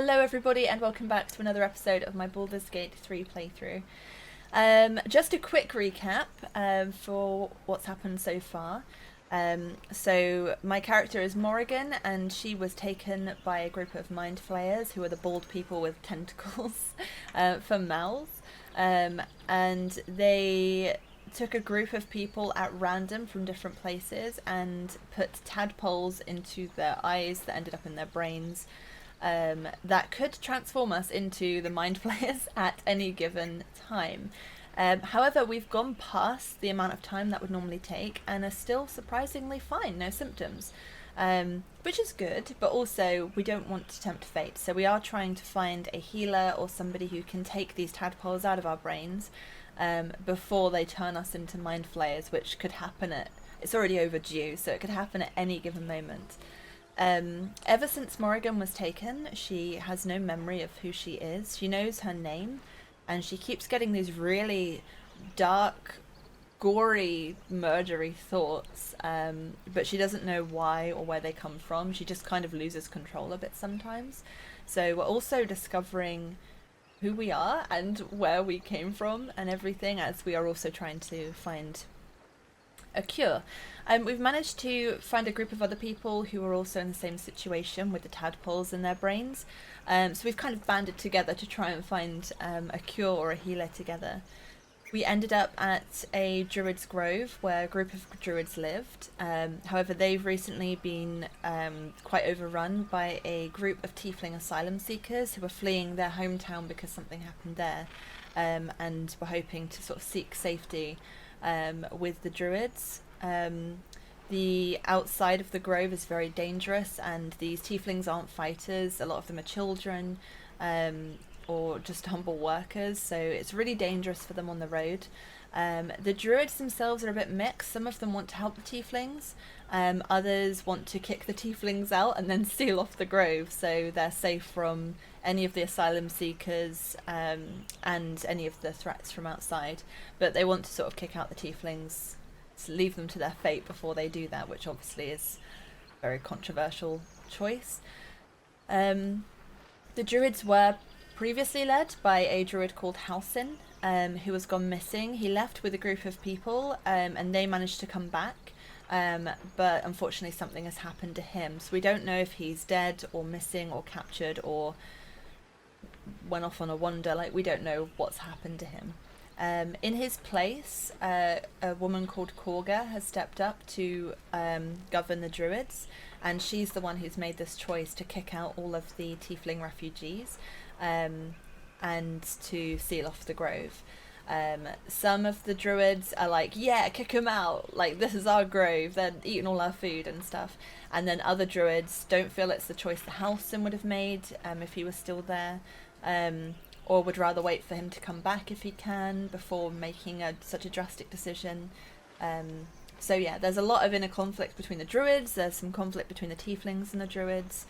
Hello everybody and welcome back to another episode of my Baldur's Gate 3 playthrough. Just a quick recap for what's happened so far. So my character is Morrigan, and she was taken by a group of mind flayers who are the bald people with tentacles for mouths. And they took a group of people at random from different places and put tadpoles into their eyes that ended up in their brains. That could transform us into the mind flayers at any given time. However, we've gone past the amount of time that would normally take and are still surprisingly fine, no symptoms, which is good, but also we don't want to tempt fate. So we are trying to find a healer or somebody who can take these tadpoles out of our brains before they turn us into mind flayers, which could happen it's already overdue, so it could happen at any given moment. Ever since Morrigan was taken, she has no memory of who she is. She knows her name, and she keeps getting these really dark, gory, murdery thoughts, but she doesn't know why or where they come from. She just kind of loses control a bit sometimes. So we're also discovering who we are and where we came from and everything, as we are also trying to find a cure. We've managed to find a group of other people who are also in the same situation with the tadpoles in their brains. So we've kind of banded together to try and find a cure or a healer together. We ended up at a druid's grove where a group of druids lived. However, they've recently been quite overrun by a group of tiefling asylum seekers who are fleeing their hometown because something happened there, and were hoping to sort of seek safety with the druids. The outside of the grove is very dangerous, and these tieflings aren't fighters. A lot of them are children or just humble workers, so it's really dangerous for them on the road. The druids themselves are a bit mixed. Some of them want to help the tieflings, others want to kick the tieflings out and then seal off the grove so they're safe from any of the asylum seekers and any of the threats from outside. But they want to sort of kick out the tieflings, to leave them to their fate before they do that, which obviously is a very controversial choice. The druids were previously led by a druid called Halsin, who has gone missing. He left with a group of people, and they managed to come back, but unfortunately something has happened to him. So we don't know if he's dead or missing or captured or went off on a wander. Like, we don't know what's happened to him. In his place, a woman called Korga has stepped up to govern the druids, and she's the one who's made this choice to kick out all of the tiefling refugees and to seal off the grove. Some of the druids are like, yeah, kick them out, like, this is our grove, they're eating all our food and stuff. And then other druids don't feel it's the choice that Halsin would have made if he was still there, or would rather wait for him to come back if he can before making such a drastic decision. So yeah, there's a lot of inner conflict between the druids. There's some conflict between the tieflings and the druids.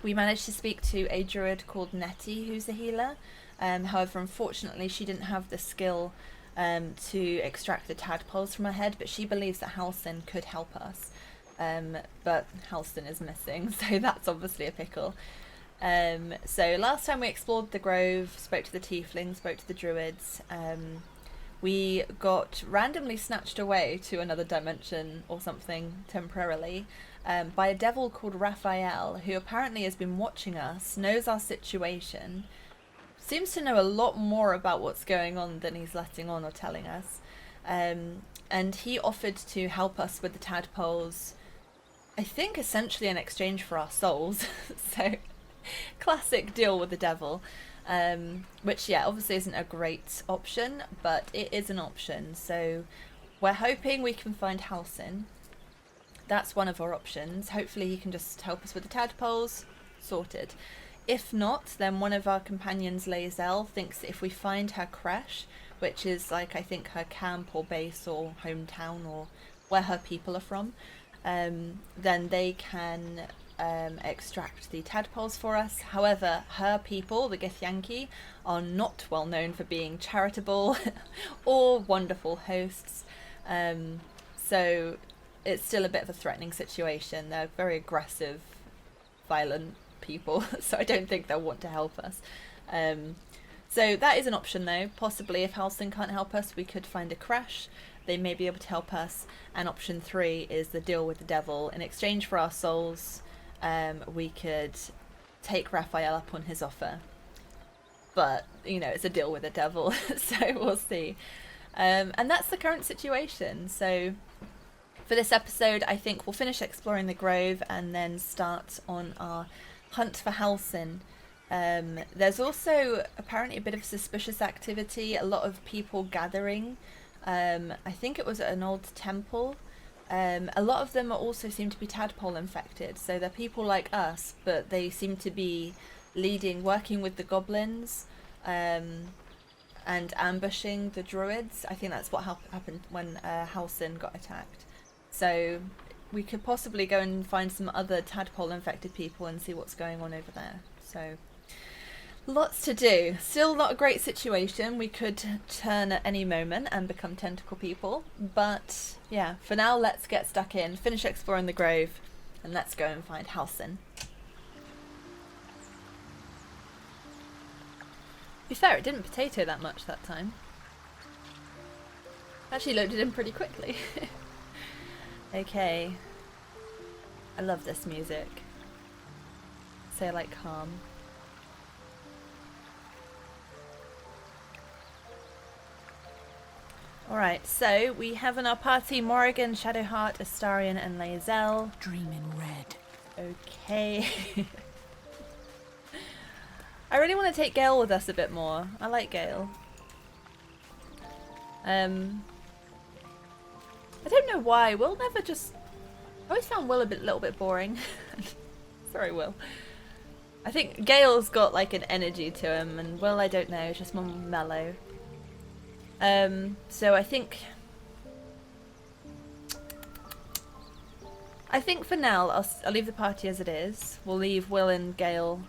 We managed to speak to a druid called Nettie, who's a healer. However, unfortunately, she didn't have the skill to extract the tadpoles from her head, but she believes that Halsin could help us. But Halsin is missing, so that's obviously a pickle. So last time we explored the grove, spoke to the tieflings, spoke to the druids, we got randomly snatched away to another dimension or something temporarily by a devil called Raphael, who apparently has been watching us, knows our situation, seems to know a lot more about what's going on than he's letting on or telling us, and he offered to help us with the tadpoles, I think essentially in exchange for our souls. So classic deal with the devil, which, yeah, obviously isn't a great option, but it is an option. So we're hoping we can find Halsin. That's one of our options. Hopefully he can just help us with the tadpoles. Sorted. If not, then one of our companions, Lae'zel, thinks that if we find her creche, which is like, I think, her camp or base or hometown or where her people are from, then they can extract the tadpoles for us. However, her people, the Githyanki, are not well known for being charitable or wonderful hosts. So it's still a bit of a threatening situation. They're very aggressive, violent people, so I don't think they'll want to help us. So that is an option though. Possibly if Halsin can't help us, we could find a crash. They may be able to help us. And option 3 is the deal with the devil. In exchange for our souls, we could take Raphael up on his offer. But, you know, it's a deal with the devil, so we'll see. And that's the current situation. So for this episode, I think we'll finish exploring the grove and then start on our hunt for Halsin. There's also apparently a bit of suspicious activity, a lot of people gathering. I think it was at an old temple. A lot of them also seem to be tadpole infected, so they're people like us, but they seem to be working with the goblins, and ambushing the druids. I think that's what happened when Halsin got attacked. So we could possibly go and find some other tadpole infected people and see what's going on over there. So lots to do. Still not a great situation. We could turn at any moment and become tentacle people. But yeah, for now, let's get stuck in, finish exploring the grove, and let's go and find Halsin. To be fair, it didn't potato that much that time. Actually loaded in pretty quickly. Okay. I love this music. So like calm. Alright, so we have in our party Morrigan, Shadowheart, Astarion and Lae'zel. Dream in red. Okay. I really want to take Gale with us a bit more. I like Gale. I don't know why. Will never just... I always found Will a little bit boring. Sorry, Will. I think Gale's got like an energy to him, and Will, I don't know, is just more mellow. So I think for now I'll leave the party as it is. We'll leave Will and Gale,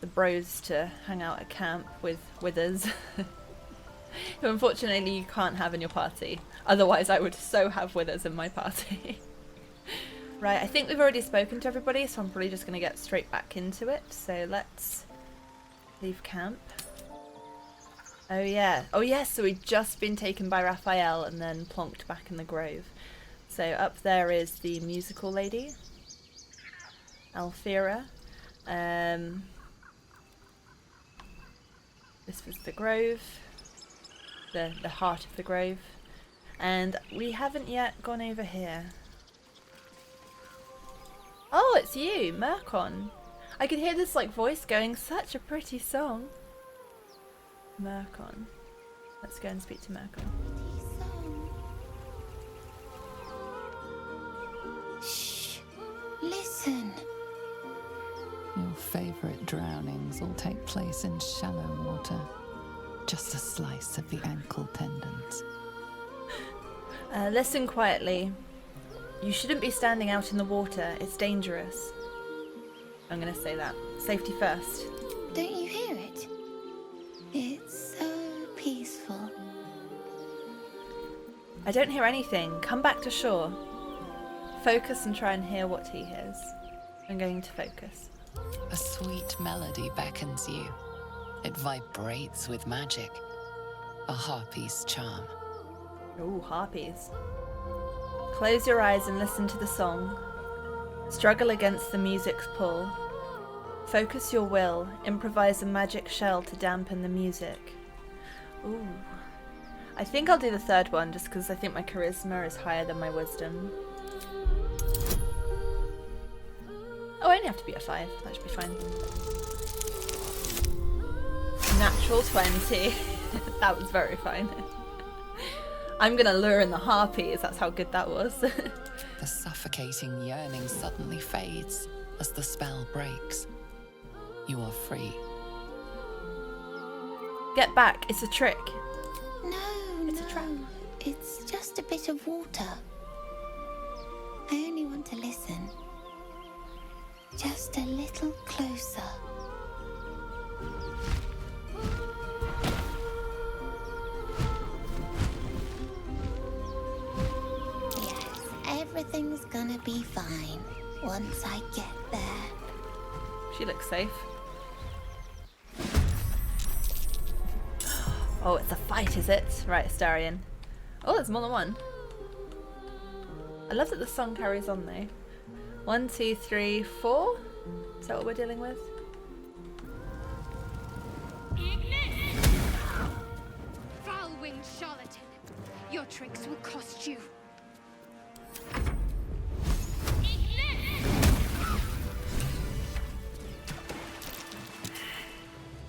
the bros, to hang out at camp with Withers, who unfortunately you can't have in your party. Otherwise I would so have Withers in my party. Right, I think we've already spoken to everybody, so I'm probably just going to get straight back into it. So let's leave camp. Oh yeah. Oh yes, so we've just been taken by Raphael and then plonked back in the grove. So up there is the musical lady, Alfira. This was the grove, the heart of the grove. And we haven't yet gone over here. Oh, it's you, Murkon. I could hear this like voice going, such a pretty song. Murkon. Let's go and speak to Murkon. Shh. Listen. Your favourite drownings will take place in shallow water. Just a slice of the ankle tendons. Listen quietly. You shouldn't be standing out in the water. It's dangerous. I'm going to say that. Safety first. Don't you hear it? It's so peaceful. I don't hear anything. Come back to shore. Focus and try and hear what he hears. I'm going to focus. A sweet melody beckons you. It vibrates with magic. A harpy's charm. Ooh, harpies. Close your eyes and listen to the song. Struggle against the music's pull. Focus your will. Improvise a magic shell to dampen the music. Ooh. I think I'll do the third one just because I think my charisma is higher than my wisdom. Oh, I only have to be at 5. That should be fine. Natural 20. That was very fine. I'm gonna lure in the harpies, that's how good that was. The suffocating yearning suddenly fades as the spell breaks. You are free. Get back, it's a trick. No, It's a trap. It's just a bit of water. I only want to listen. Just a little closer. Yes, everything's gonna be fine once I get there. She looks safe. Oh, it's a fight, is it? Right, Astarion. Oh, there's more than one. I love that the song carries on though. 1, 2, 3, 4? Is that what we're dealing with? Foul-winged charlatan, your tricks will cost you.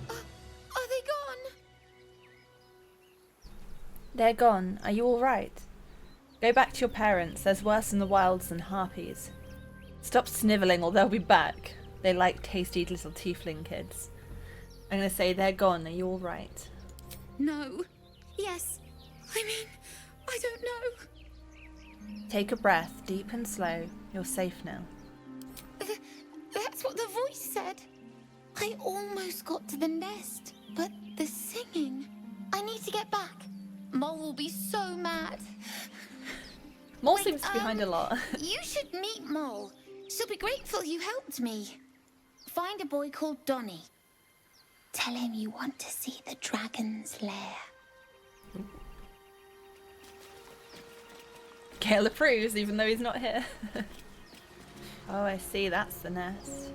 Are they gone? They're gone. Are you alright? Go back to your parents. There's worse in the wilds than harpies. Stop snivelling or they'll be back. They like tasty little tiefling kids. I'm going to say they're gone. Are you alright? No. Yes. I mean, I don't know. Take a breath, deep and slow. You're safe now. That's what the voice said. I almost got to the nest, but the singing. I need to get back. Mole will be so mad. Mole Wait, seems to be behind a lot. You should meet Mole. She'll be grateful you helped me. Find a boy called Donny. Tell him you want to see the dragon's lair. Gale approves, even though he's not here. Oh, I see. That's the nest.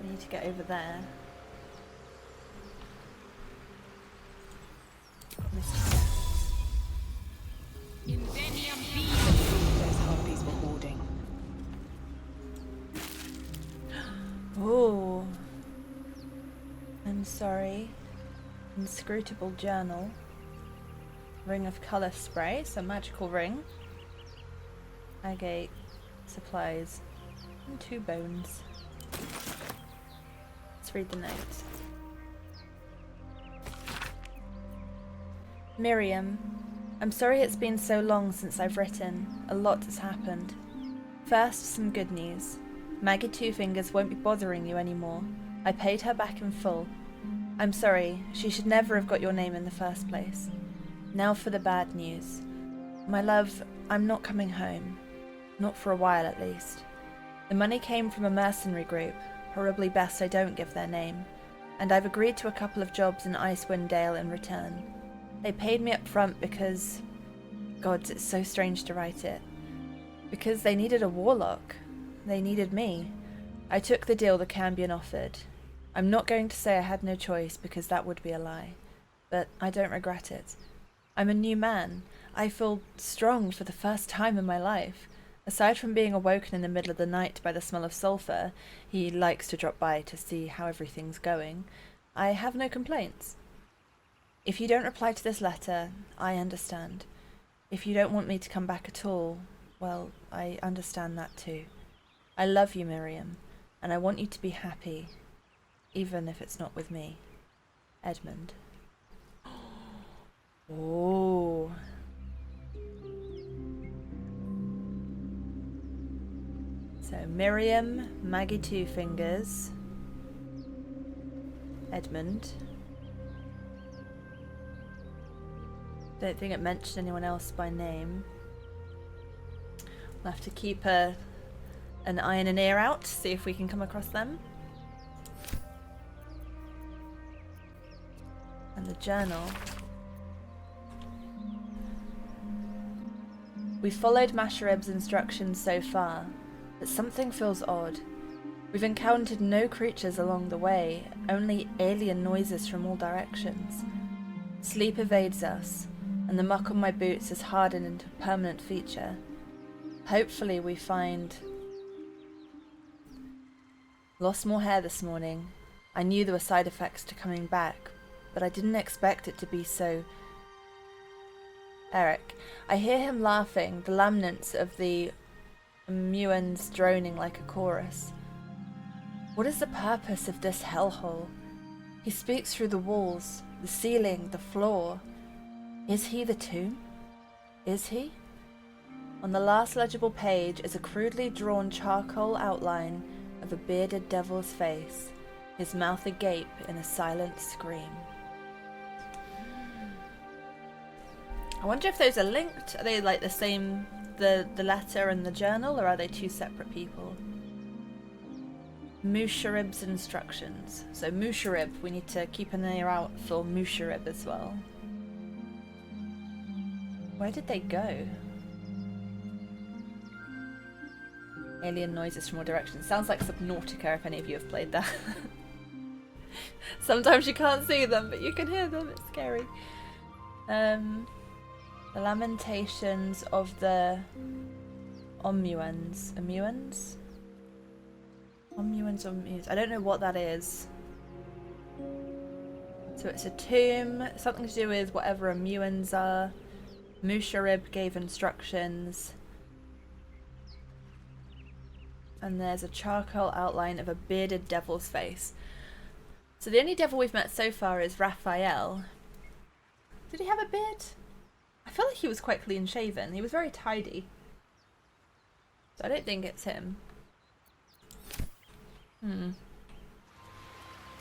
We need to get over there. Those harpies were hoarding. Oh. I'm sorry. Inscrutable journal. Ring of colour spray, so magical ring. Agate, supplies, and 2 bones. Let's read the notes. Miriam, I'm sorry it's been so long since I've written. A lot has happened. First, some good news. Maggie Two Fingers won't be bothering you anymore. I paid her back in full. I'm sorry, she should never have got your name in the first place. Now for the bad news. My love, I'm not coming home. Not for a while at least. The money came from a mercenary group, probably best I don't give their name, and I've agreed to a couple of jobs in Icewind Dale in return. They paid me up front because... God, it's so strange to write it. Because they needed a warlock. They needed me. I took the deal the Cambion offered. I'm not going to say I had no choice because that would be a lie. But I don't regret it. I'm a new man. I feel strong for the first time in my life. Aside from being awoken in the middle of the night by the smell of sulphur, he likes to drop by to see how everything's going. I have no complaints. If you don't reply to this letter, I understand. If you don't want me to come back at all, well, I understand that too. I love you, Miriam, and I want you to be happy, even if it's not with me. Edmund. Oh. So Miriam, Maggie Two Fingers, Edmund. Don't think it mentioned anyone else by name. We'll have to keep an eye and an ear out to see if we can come across them. And the journal. We followed Masharib's instructions so far, but something feels odd. We've encountered no creatures along the way, only alien noises from all directions. Sleep evades us, and the muck on my boots has hardened into a permanent feature. Hopefully we find... Lost more hair this morning. I knew there were side effects to coming back, but I didn't expect it to be so... Eric. I hear him laughing, the laments of the Muans droning like a chorus. What is the purpose of this hellhole? He speaks through the walls, the ceiling, the floor. Is he the tomb? Is he? On the last legible page is a crudely drawn charcoal outline of a bearded devil's face, his mouth agape in a silent scream. I wonder if those are linked. Are they like the same the letter and the journal, or are they two separate people? Musharib's instructions. So Musharib, we need to keep an ear out for Musharib as well. Where did they go? Alien noises from all directions. Sounds like Subnautica if any of you have played that. Sometimes you can't see them, but you can hear them. It's scary. The lamentations of the Omuans. Omuans? Omuans. I don't know what that is. So it's a tomb. Something to do with whatever Omuans are. Musharib gave instructions. And there's a charcoal outline of a bearded devil's face. So the only devil we've met so far is Raphael. Did he have a beard? I feel like he was quite clean shaven. He was very tidy. So I don't think it's him. Oh,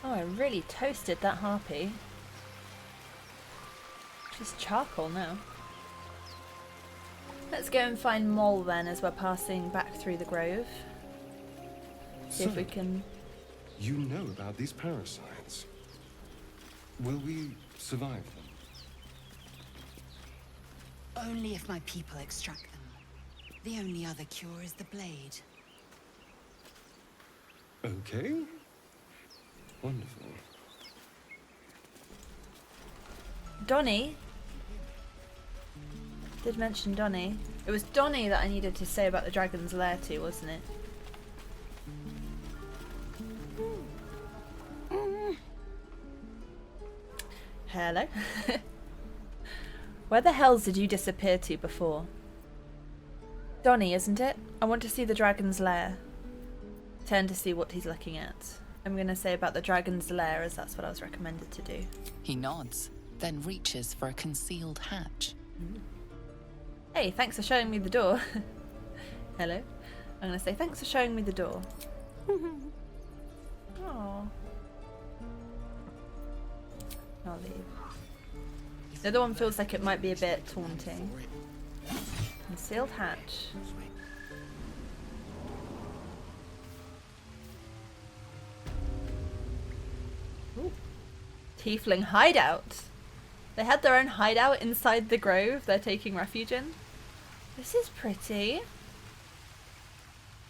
I really toasted that harpy. She's charcoal now. Let's go and find Mol then as we're passing back through the grove. See if we can... You know about these parasites. Will we survive them? Only if my people extract them. The only other cure is the blade. Okay. Wonderful. Donnie? Did mention Donnie. It was Donnie that I needed to say about the dragon's lair to, wasn't it? Hello? Where the hells did you disappear to before? Donnie, isn't it? I want to see the dragon's lair. Turn to see what he's looking at. I'm going to say about the dragon's lair as that's what I was recommended to do. He nods, then reaches for a concealed hatch. Hey, thanks for showing me the door. Hello? I'm going to say thanks for showing me the door. Aww. I'll leave. The other one feels like it might be a bit taunting. Concealed hatch. Ooh. Tiefling hideout. They had their own hideout inside the grove they're taking refuge in. This is pretty.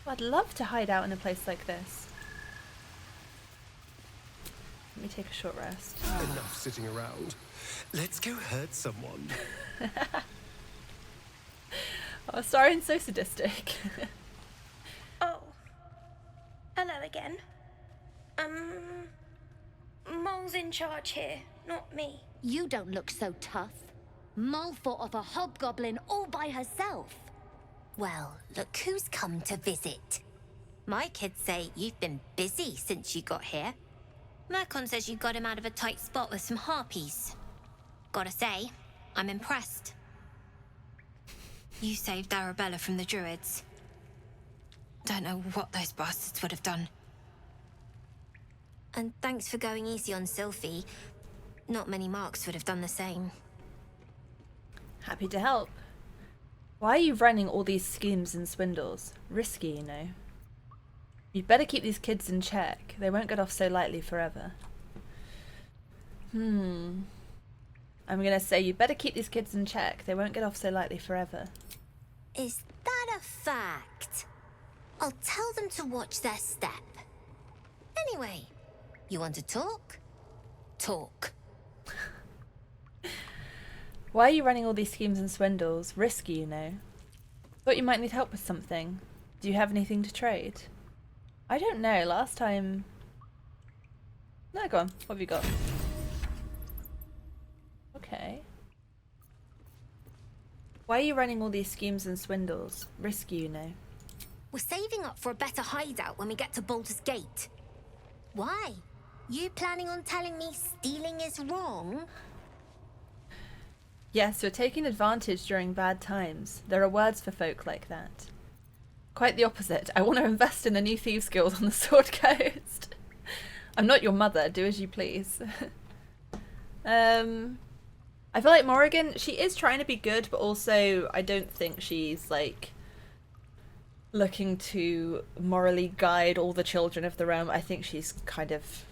I'd love to hide out in a place like this. Let me take a short rest. Enough sitting around. Let's go hurt someone. Oh, sorry, I'm so sadistic. Oh. Hello again. Mol's in charge here, not me. You don't look so tough. Mol fought off a hobgoblin all by herself. Well, look who's come to visit. My kids say you've been busy since you got here. Mercon says you got him out of a tight spot with some harpies. Gotta say, I'm impressed. You saved Arabella from the druids. Don't know what those bastards would have done. And thanks for going easy on Sylphie. Not many marks would have done the same. Happy to help. Why are you running all these schemes and swindles? Risky, you know. You'd better keep these kids in check. They won't get off so lightly forever. I'm gonna say you'd better keep these kids in check. They won't get off so lightly forever. Is that a fact? I'll tell them to watch their step. Anyway, you want to talk? Talk. Why are you running all these schemes and swindles? Risky, you know. Thought you might need help with something. Do you have anything to trade? I don't know. Last time... No, go on. What have you got? Okay. Why are you running all these schemes and swindles? Risky, you know. We're saving up for a better hideout when we get to Baldur's Gate. Why? You planning on telling me stealing is wrong? Yes, you're taking advantage during bad times. There are words for folk like that. Quite the opposite. I want to invest in the new Thieves Guild on the Sword Coast. I'm not your mother. Do as you please. I feel like Morrigan, she is trying to be good, but also I don't think she's like looking to morally guide all the children of the realm. I think she's kind of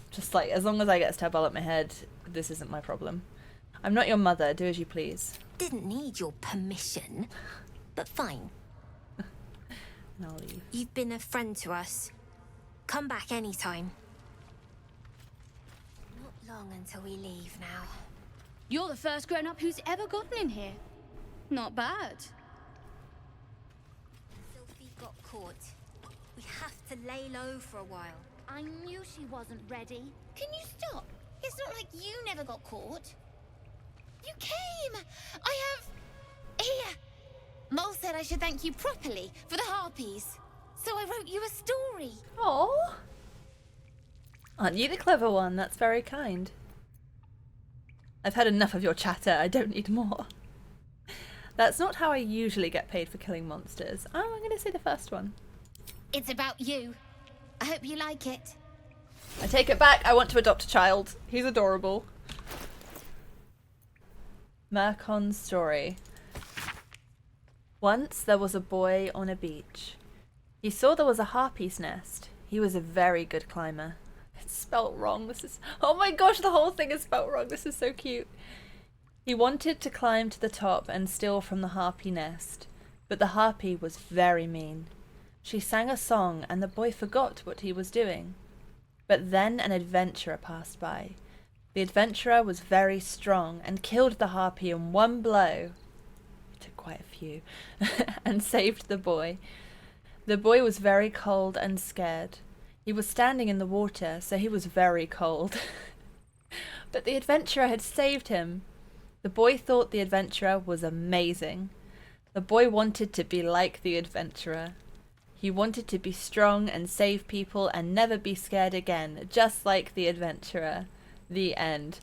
just like, as long as I get a stab up my head, this isn't my problem. I'm not your mother, do as you please. Didn't need your permission, but fine. And I'll leave. You've been a friend to us. Come back anytime. Not long until we leave now. You're the first grown-up who's ever gotten in here. Not bad. Sophie got caught. We have to lay low for a while. I knew she wasn't ready. Can you stop? It's not like you never got caught. You came! I have... Here! Mole said I should thank you properly for the harpies. So I wrote you a story. Oh, aren't you the clever one? That's very kind. I've had enough of your chatter. I don't need more. That's not how I usually get paid for killing monsters. Oh, I'm going to say the first one. It's about you. I hope you like it. I take it back. I want to adopt a child. He's adorable. Mercon's story. Once there was a boy on a beach. He saw there was a harpy's nest. He was a very good climber. It's spelt wrong. This is... Oh my gosh, the whole thing is spelt wrong. This is so cute. He wanted to climb to the top and steal from the harpy nest. But the harpy was very mean. She sang a song and the boy forgot what he was doing. But then an adventurer passed by. The adventurer was very strong and killed the harpy in one blow. It took quite a few. And saved the boy. The boy was very cold and scared. He was standing in the water, so he was very cold. But the adventurer had saved him. The boy thought the adventurer was amazing. The boy wanted to be like the adventurer. He wanted to be strong and save people and never be scared again, just like the adventurer. The end.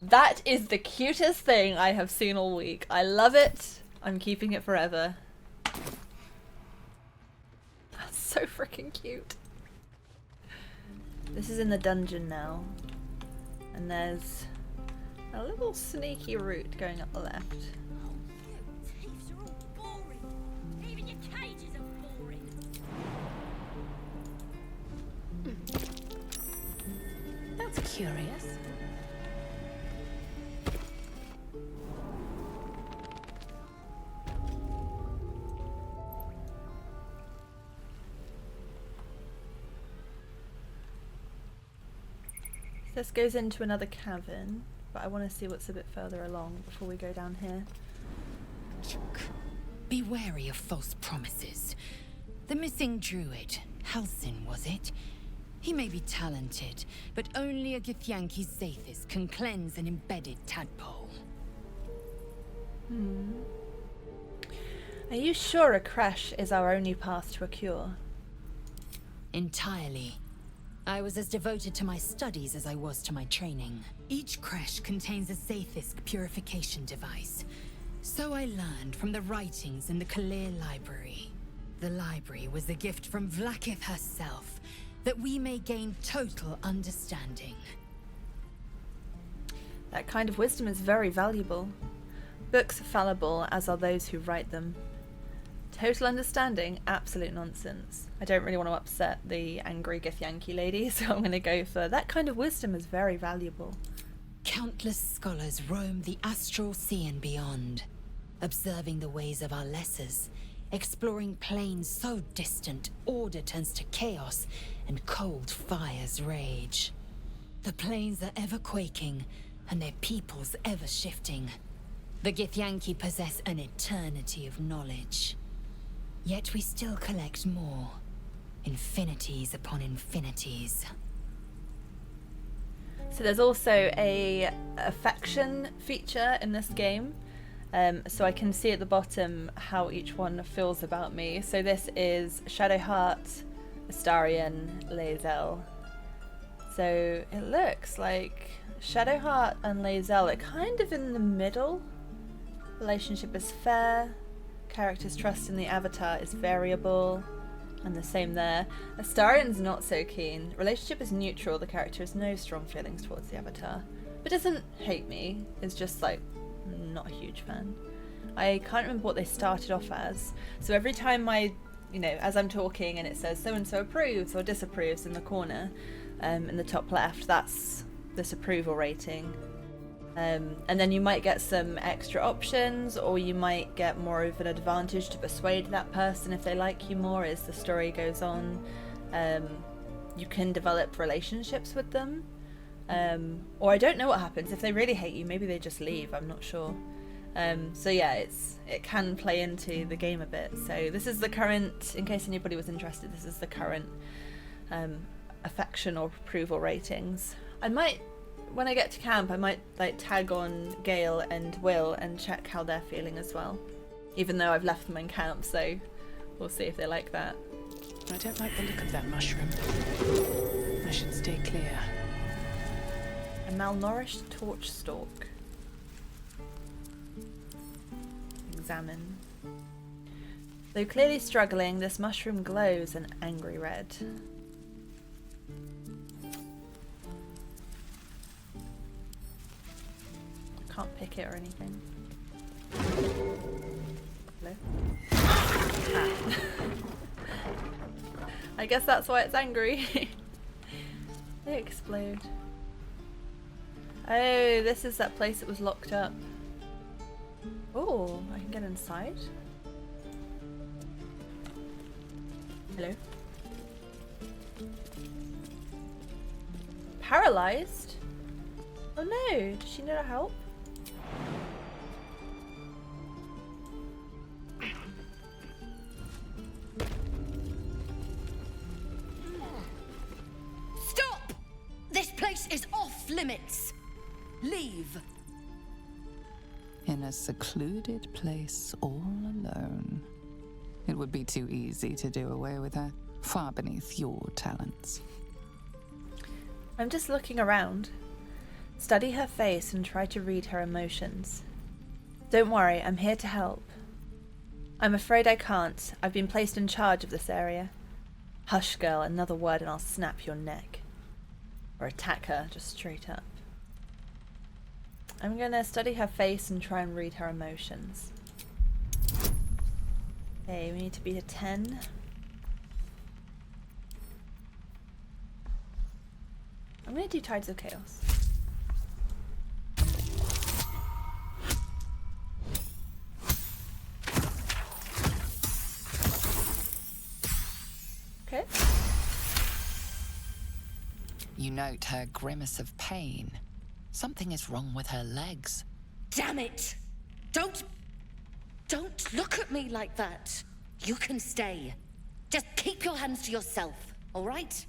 That is the cutest thing I have seen all week. I love it. I'm keeping it forever. That's so freaking cute. This is in the dungeon now. And there's a little sneaky route going up the left. Thieves are all boring. Even your cages are boring. That's curious. This goes into another cavern, but I want to see what's a bit further along before we go down here. Be wary of false promises. The missing druid, Halsin, was it? He may be talented, but only a Githyanki Zathis can cleanse an embedded tadpole. Are you sure a crash is our only path to a cure? Entirely. I was as devoted to my studies as I was to my training. Each creche contains a Zaithisk purification device. So I learned from the writings in the Kalir Library. The library was a gift from Vlaakith herself, that we may gain total understanding. That kind of wisdom is very valuable. Books are fallible, as are those who write them. Total understanding? Absolute nonsense. I don't really want to upset the angry Githyanki lady, so I'm going to go for that kind of wisdom is very valuable. Countless scholars roam the astral sea and beyond, observing the ways of our lessers, exploring planes so distant order turns to chaos and cold fires rage. The planes are ever quaking, and their peoples ever shifting. The Githyanki possess an eternity of knowledge. Yet we still collect more. Infinities upon infinities. So there's also a affection feature in this game. So I can see at the bottom how each one feels about me. So this is Shadowheart, Astarion, Lae'zel. So it looks like Shadowheart and Lae'zel are kind of in the middle. Relationship is fair. Character's trust in the avatar is variable. And the same there. Astarion's not so keen. Relationship is neutral. The character has no strong feelings towards the avatar. but doesn't hate me. Is just like not a huge fan. I can't remember what they started off as. So every time as I'm talking and it says so and so approves or disapproves in the corner, in the top left, that's this approval rating. And then you might get some extra options, or you might get more of an advantage to persuade that person if they like you more as the story goes on. You can develop relationships with them. Or I don't know what happens. If they really hate you, maybe they just leave. I'm not sure. So yeah, it can play into the game a bit. So this is the current, in case anybody was interested, this is the current affection or approval ratings. I might, when I get to camp, I might like tag on Gale and Will and check how they're feeling as well. Even though I've left them in camp, so we'll see if they like that. I don't like the look of that mushroom. I should stay clear. A malnourished torch stalk. Examine. Though clearly struggling, this mushroom glows an angry red. I can't pick it or anything. Hello? Ah. I guess that's why it's angry. They explode. Oh, this is that place that was locked up. Oh, I can get inside. Hello. Paralyzed? Oh no, does she need our help? Stop! This place is off limits. Leave. In a secluded place all alone. It would be too easy to do away with her, far beneath your talents. I'm just looking around. Study her face and try to read her emotions. Don't worry, I'm here to help. I'm afraid I can't. I've been placed in charge of this area. Hush, girl, another word and I'll snap your neck. Or attack her, just straight up. I'm gonna study her face and try and read her emotions. Okay, we need to beat a 10. I'm gonna do Tides of Chaos. Okay. You note her grimace of pain. Something is wrong with her legs. Damn it! Don't look at me like that. You can stay. Just keep your hands to yourself, all right?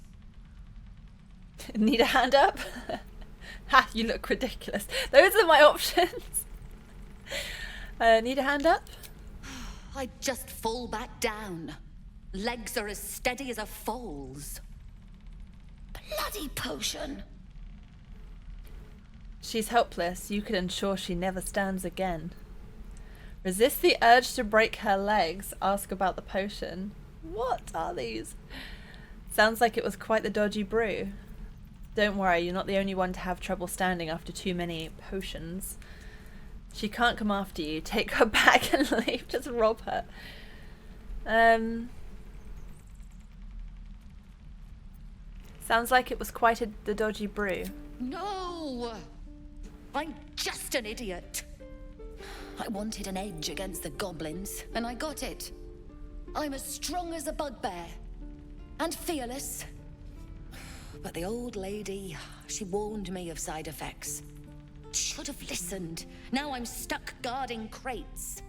Need a hand up? Ha, you look ridiculous. Those are my options. Need a hand up? I just fall back down. Legs are as steady as a foal's. Bloody potion. She's helpless. You can ensure she never stands again. Resist the urge to break her legs. Ask about the potion. What are these? Sounds like it was quite the dodgy brew. Don't worry, you're not the only one to have trouble standing after too many potions. She can't come after you. Take her back and leave. Just rob her. Sounds like it was quite the dodgy brew. No! I'm just an idiot. I wanted an edge against the goblins, and I got it. I'm as strong as a bugbear. And fearless. But the old lady, she warned me of side effects. Should have listened. Now I'm stuck guarding crates.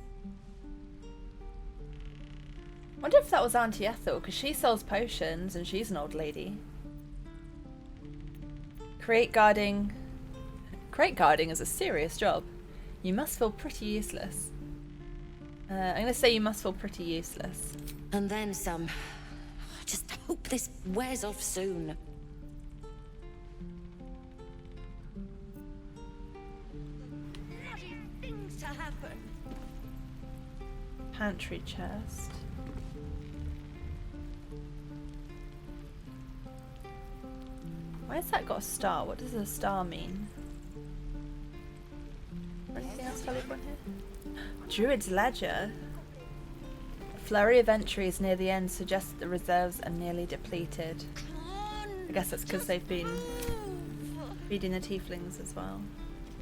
Wonder if that was Auntie Ethel, because she sells potions and she's an old lady. Crate guarding is a serious job. You must feel pretty useless. I'm going to say you must feel pretty useless. And then some. I just hope this wears off soon. Bloody things to happen. Pantry chest. Why has that got a star? What does a star mean? tell everyone here? Druid's Ledger. A flurry of entries near the end suggests that the reserves are nearly depleted. I guess that's because they've been feeding the tieflings as well.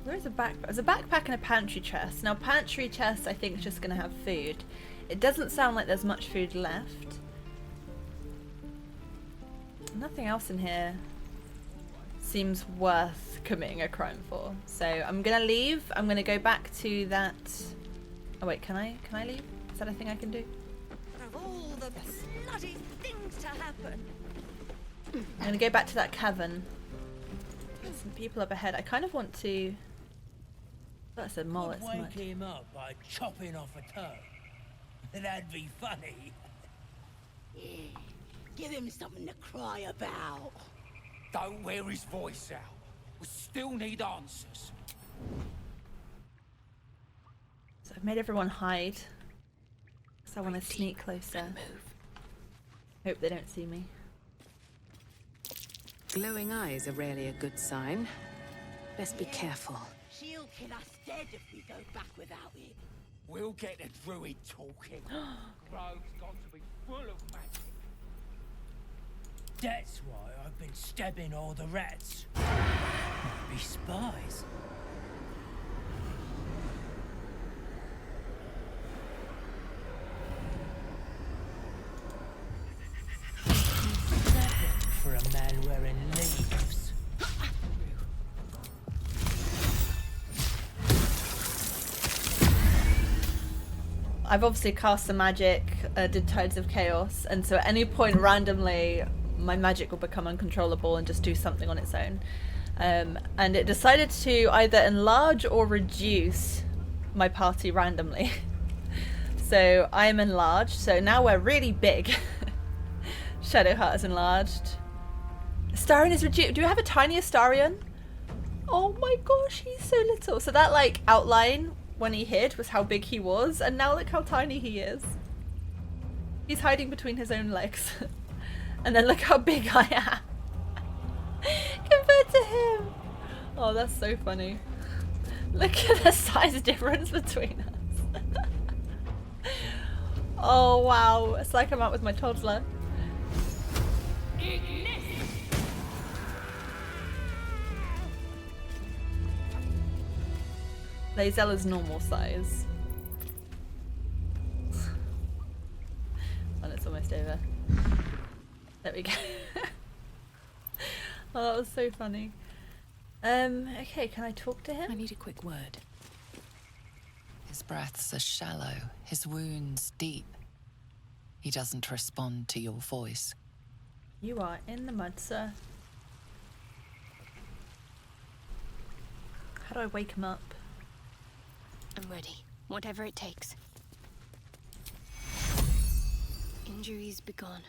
There is a backpack. There's a backpack and a pantry chest. Now, pantry chest I think is just going to have food. It doesn't sound like there's much food left. Nothing else in here seems worth committing a crime for. So I'm going to leave. I'm going to go back to that... Oh wait, can I leave? Is that a thing I can do? Of all the bloody things to happen. I'm going to go back to that cavern. There's some people up ahead. I kind of want to... That's a mole, it's Wake much. him up by chopping off a toe. That'd be funny. Yeah. Give him something to cry about. Don't wear his voice out. We still need answers. So I've made everyone hide. So I want to sneak closer. Hope they don't see me. Glowing eyes are rarely a good sign. Best be careful. She'll kill us dead if we go back without it. We'll get the druid talking. Grove's got to be full of magic. That's why I've been stabbing all the rats. Might be spies. For a man wearing leaves. I've obviously cast some magic, did Tides of Chaos, and so at any point randomly my magic will become uncontrollable and just do something on its own. And it decided to either enlarge or reduce my party randomly. So I am enlarged, so now we're really big. Shadowheart is enlarged. Astarion is reduced. Do we have a tiny Astarion? Oh my gosh, he's so little. So that like outline when he hid was how big he was, and now look how tiny he is. He's hiding between his own legs. And then look how big I am compared to him. Oh, that's so funny. Look at the size difference between us. Oh wow, it's like I'm out with my toddler. Lazella's normal size. And it's almost over. There we go. Oh, that was so funny. Okay, can I talk to him? I need a quick word. His breaths are shallow, his wounds deep. He doesn't respond to your voice. You are in the mud, sir. How do I wake him up? I'm ready. Whatever it takes. Injuries begone.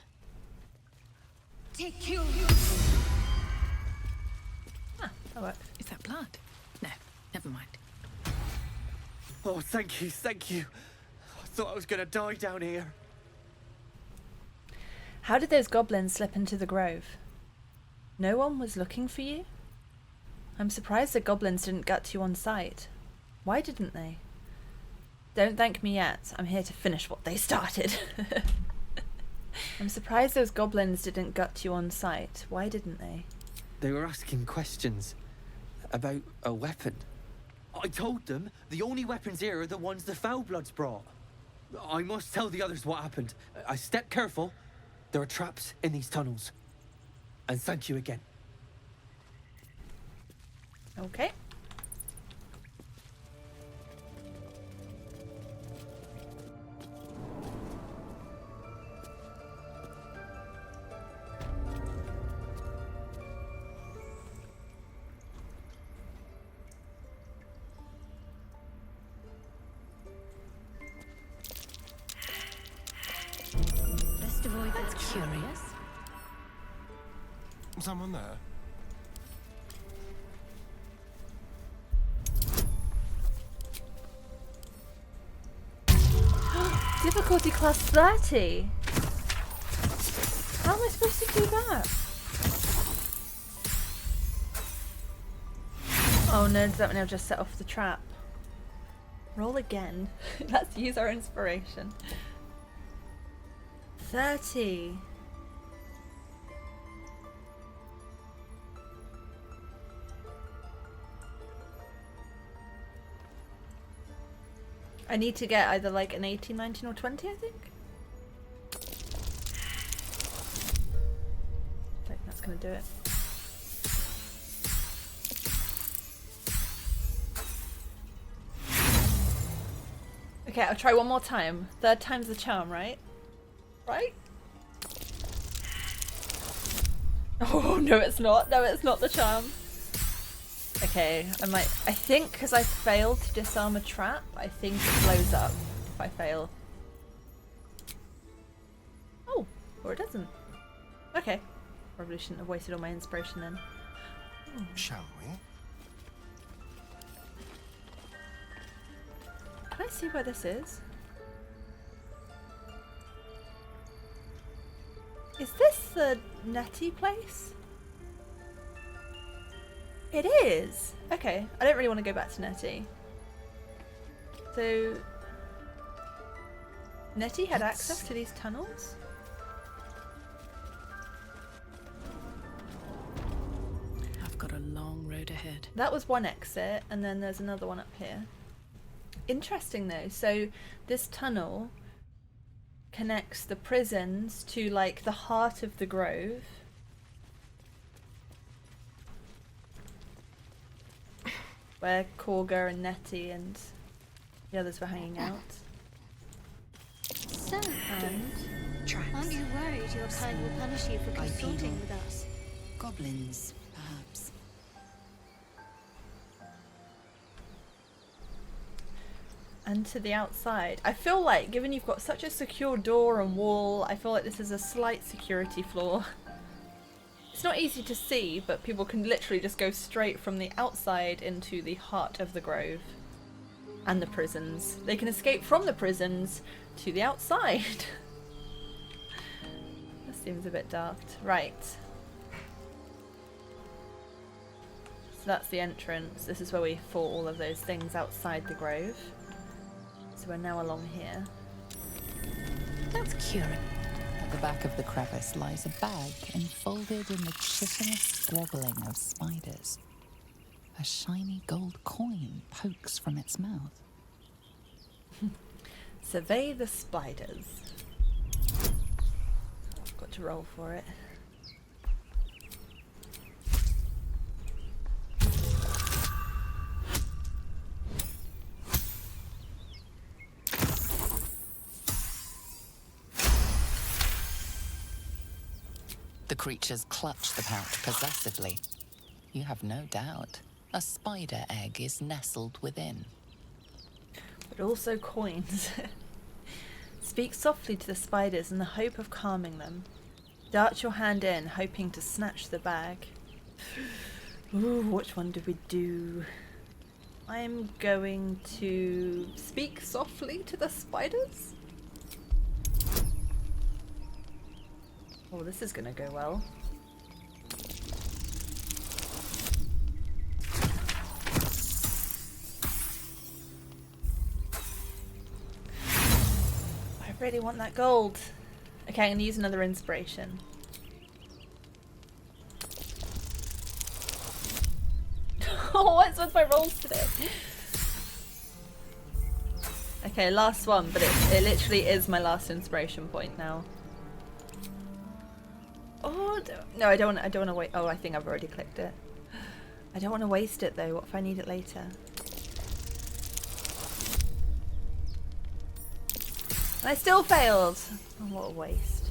Take you. Ah, that worked. Is that blood? No, never mind. Oh, thank you, thank you. I thought I was gonna die down here. How did those goblins slip into the grove? No one was looking for you? I'm surprised the goblins didn't gut you on sight. Why didn't they? Don't thank me yet. I'm here to finish what they started. I'm surprised those goblins didn't gut you on sight. Why didn't they? They were asking questions about a weapon. I told them the only weapons here are the ones the Foulbloods brought. I must tell the others what happened. I stepped careful. There are traps in these tunnels. And thank you again. Okay. Best avoid that's curious. Someone there? Difficulty class 30. How am I supposed to do that? Oh no, does that mean I'll just set off the trap? Roll again. Let's use our inspiration. 30. I need to get either like an 18, 19 or 20, I think. I think that's gonna do it. Okay, I'll try one more time. Third time's the charm, right? Right? Oh, no it's not. No, it's not the charm. Okay, I think because I failed to disarm a trap, I think it blows up if I fail. Oh, or it doesn't. Okay. Probably shouldn't have wasted all my inspiration then. Shall we? Can I see where this is? Is this the Nettie place? It is! Okay, I don't really want to go back to Nettie. So... Nettie had access to these tunnels? I've got a long road ahead. That was one exit, and then there's another one up here. Interesting though, so this tunnel connects the prisons to like the heart of the grove. Where Korga and Nettie and the others were hanging out. So, And aren't you worried your kind will punish you for consorting with us? Goblins, perhaps. and to the outside. I feel like, given you've got such a secure door and wall, I feel like this is a slight security flaw. It's not easy to see, but people can literally just go straight from the outside into the heart of the grove and the prisons. They can escape from the prisons to the outside. That seems a bit daft. Right. So that's the entrance. This is where we fought all of those things outside the grove. So we're now along here. That's curious. At the back of the crevice lies a bag enfolded in the chitinous squabbling of spiders. A shiny gold coin pokes from its mouth. Survey the spiders. I've got to roll for it. The creatures clutch the pouch possessively. You have no doubt a spider egg is nestled within. But also coins. Speak softly to the spiders in the hope of calming them. Dart your hand in, hoping to snatch the bag. Ooh, which one do we do? I'm going to speak softly to the spiders. Oh, this is gonna go well. I really want that gold. Okay, I'm gonna use another inspiration. Oh, what's with my rolls today? Okay, last one, but it literally is my last inspiration point now. Oh no! I don't want to wait. Oh, I think I've already clicked it. I don't want to waste it though. What if I need it later? And I still failed. Oh, what a waste.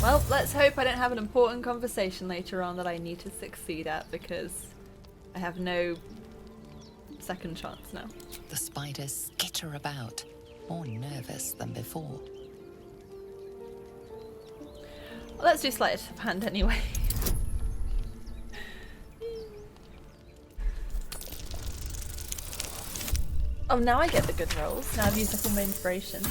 Well, let's hope I don't have an important conversation later on that I need to succeed at, because I have no second chance now. The spiders skitter about, more nervous than before. Well, let's do sleight of hand anyway. Oh, now I get the good rolls. Now I've used up all my inspiration.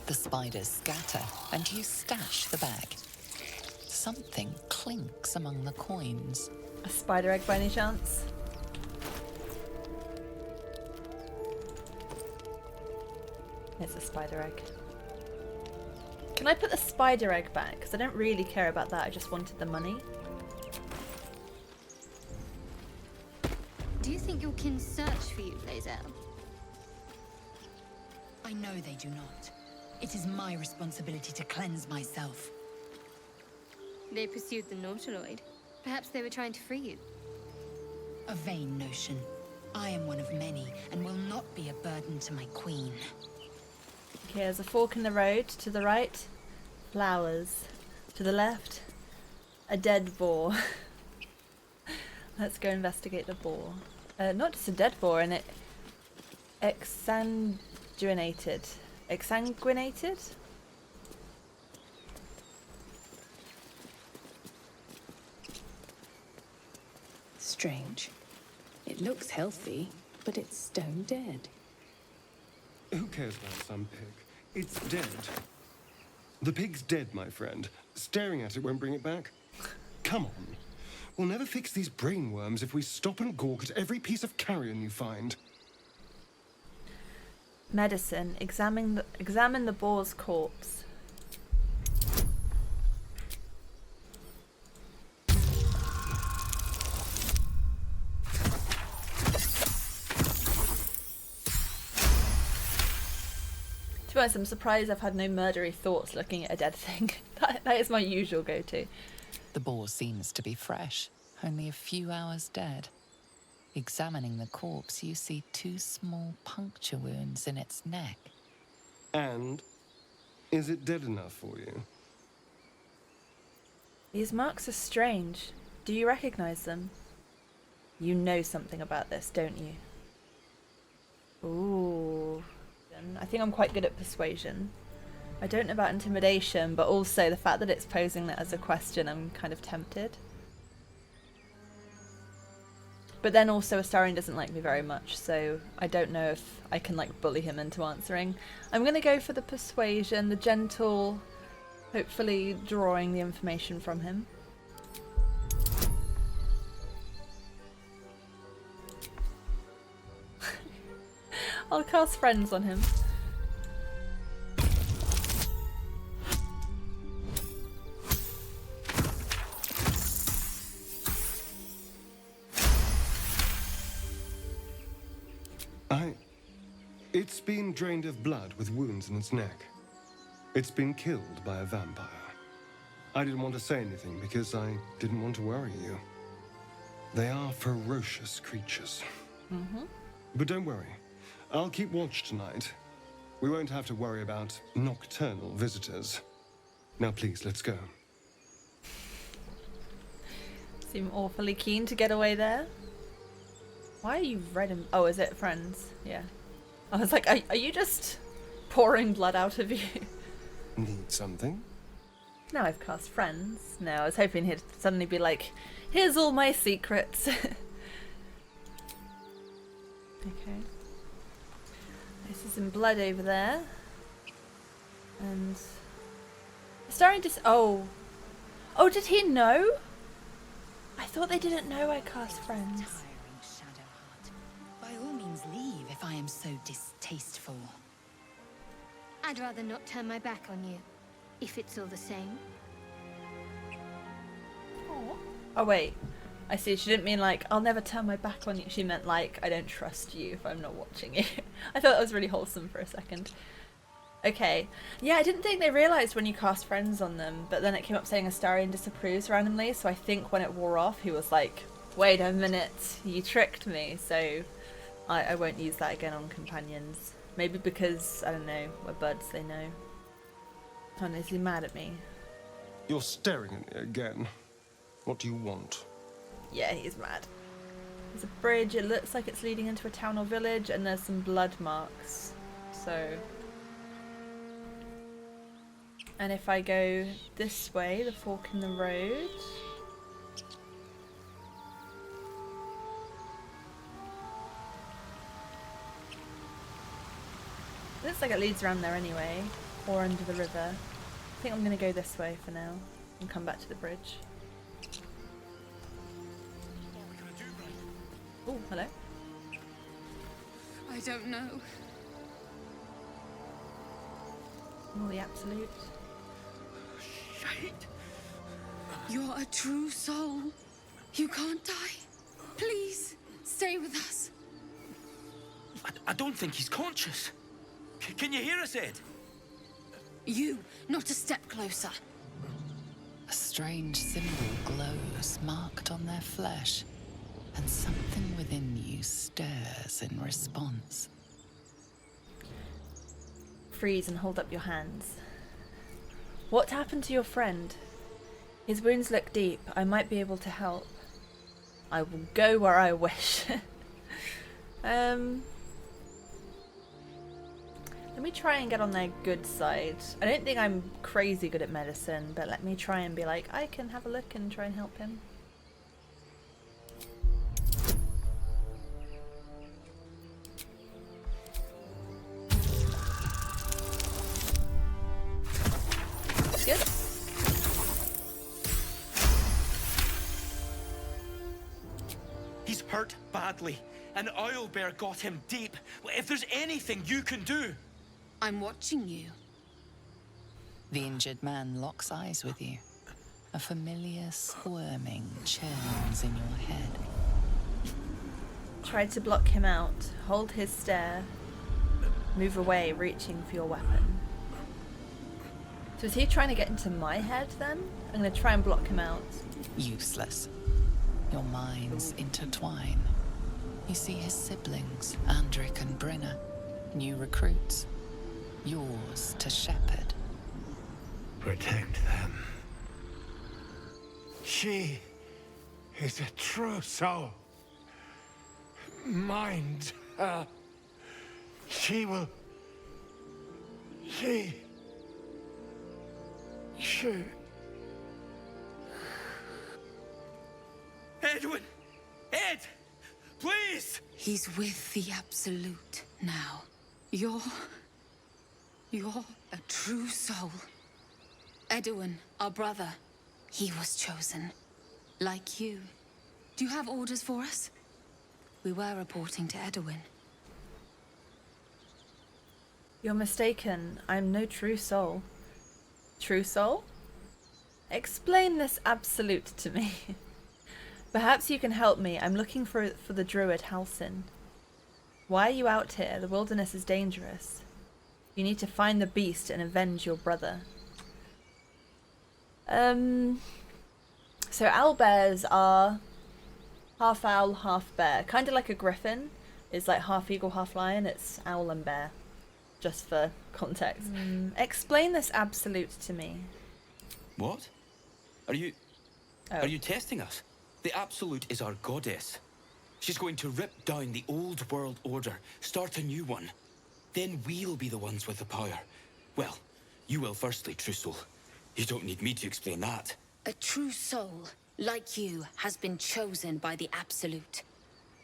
The spiders scatter, and you stash the bag. Something clinks among the coins. A spider egg by any chance? It's a spider egg. Can I put the spider egg back? Because I don't really care about that, I just wanted the money. Do you think your kin search for you, Blazel? I know they do not. It is my responsibility to cleanse myself. They pursued the Nautiloid. Perhaps they were trying to free you. A vain notion. I am one of many, and will not be a burden to my queen. Okay, there's a fork in the road. To the right, flowers. To the left, a dead boar. Let's go investigate the boar. Not just a dead boar, and it exsanguinated. Exsanguinated? Strange. It looks healthy, but it's stone dead. Who cares about some pig? It's dead. The pig's dead, my friend. Staring at it won't bring it back. Come on. We'll never fix these brainworms if we stop and gawk at every piece of carrion you find. Medicine. Examine the boar's corpse. To be honest, I'm surprised I've had no murdery thoughts looking at a dead thing. That is my usual go-to. The boar seems to be fresh, only a few hours dead. Examining the corpse, you see 2 small puncture wounds in its neck. And? Is it dead enough for you? These marks are strange. Do you recognize them? You know something about this, don't you? Ooh. I think I'm quite good at persuasion. I don't know about intimidation, but also the fact that it's posing that as a question, I'm kind of tempted. But then also Astarion doesn't like me very much, so I don't know if I can like bully him into answering. I'm going to go for the persuasion, the gentle, hopefully drawing the information from him. I'll cast friends on him. It's been drained of blood with wounds in its neck. It's been killed by a vampire. I didn't want to say anything because I didn't want to worry you. They are ferocious creatures. Mm-hmm. But don't worry. I'll keep watch tonight. We won't have to worry about nocturnal visitors. Now please, let's go. Seem awfully keen to get away there. Why are you red and... Oh, is it friends? Yeah. I was like, are you just pouring blood out of you? Need something? Now I've cast friends. No, I was hoping he'd suddenly be like, here's all my secrets. Okay. This is some blood over there. And... Starting to... Oh. Oh, did he know? I thought they didn't know I cast friends. Tiring Shadowheart. By all means leave if I am so distasteful. I'd rather not turn my back on you, if it's all the same. Oh wait, I see. She didn't mean like, I'll never turn my back on you. She meant like, I don't trust you if I'm not watching you. I thought that was really wholesome for a second. Okay. Yeah, I didn't think they realised when you cast friends on them, but then it came up saying Astarion disapproves randomly, so I think when it wore off, he was like, wait a minute, you tricked me, so I won't use that again on companions. Maybe because, I don't know, we're buds, they know. Oh no, is he mad at me? You're staring at me again. What do you want? Yeah, he's mad. There's a bridge, it looks like it's leading into a town or village, and there's some blood marks, so... And if I go this way, the fork in the road... Looks like it leads around there anyway, or under the river. I think I'm going to go this way for now. and come back to the bridge. Oh, hello. I don't know. Oh, the absolute. Shite! You're a true soul. You can't die. Please, stay with us. I don't think he's conscious. Can you hear us, Ed? You, not a step closer. A strange symbol glows marked on their flesh, and something within you stirs in response. Freeze and hold up your hands. What happened to your friend? His wounds look deep. I might be able to help. I will go where I wish. Let me try and get on their good side. I don't think I'm crazy good at medicine, but let me try and be like, I can have a look and try and help him. Good. He's hurt badly. An owlbear got him deep. If there's anything you can do... I'm watching you. The injured man locks eyes with you. A familiar squirming churns in your head. Try to block him out. Hold his stare. Move away, reaching for your weapon. So is he trying to get into my head then? I'm going to try and block him out. Useless. Your minds intertwine. You see his siblings, Andric and Brenna. New recruits. Yours to shepherd. Protect them. She is a true soul. Mind her. She will... She... Edwin! Ed! Please! He's with the Absolute now. You're a true soul. Edwin, our brother, he was chosen. Like you. Do you have orders for us? We were reporting to Edwin. You're mistaken. I'm no true soul. True soul? Explain this absolute to me. Perhaps you can help me. I'm looking for the druid Halsin. Why are you out here? The wilderness is dangerous. You need to find the beast and avenge your brother. So owlbears are half owl, half bear. Kind of like a griffin is like half eagle, half lion. It's owl and bear. Just for context. Explain this absolute to me. What? Are you testing us? The Absolute is our goddess. She's going to rip down the old world order, start a new one. Then we'll be the ones with the power. Well, you will firstly, true soul. You don't need me to explain that. A true soul, like you, has been chosen by the Absolute.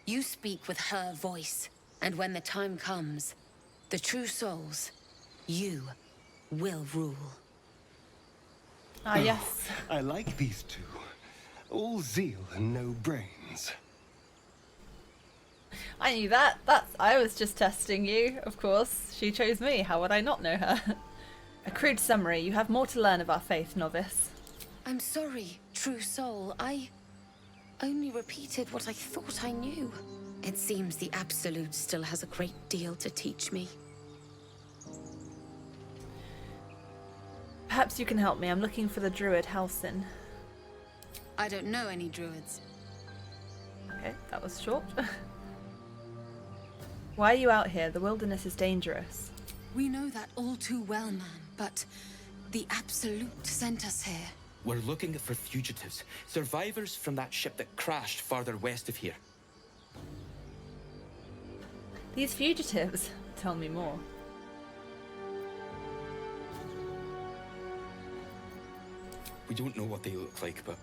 You speak with her voice, and when the time comes, the true souls, you will rule. Ah, yes. I like these two. All zeal and no brains. I knew that. I was just testing you, of course. She chose me. How would I not know her? A crude summary. You have more to learn of our faith, novice. I'm sorry, true soul. I only repeated what I thought I knew. It seems the Absolute still has a great deal to teach me. Perhaps you can help me. I'm looking for the druid Halsin. I don't know any druids. Okay, that was short. Why are you out here? The wilderness is dangerous. We know that all too well, man, but the Absolute sent us here. We're looking for fugitives, survivors from that ship that crashed farther west of here. These fugitives? Tell me more. We don't know what they look like, but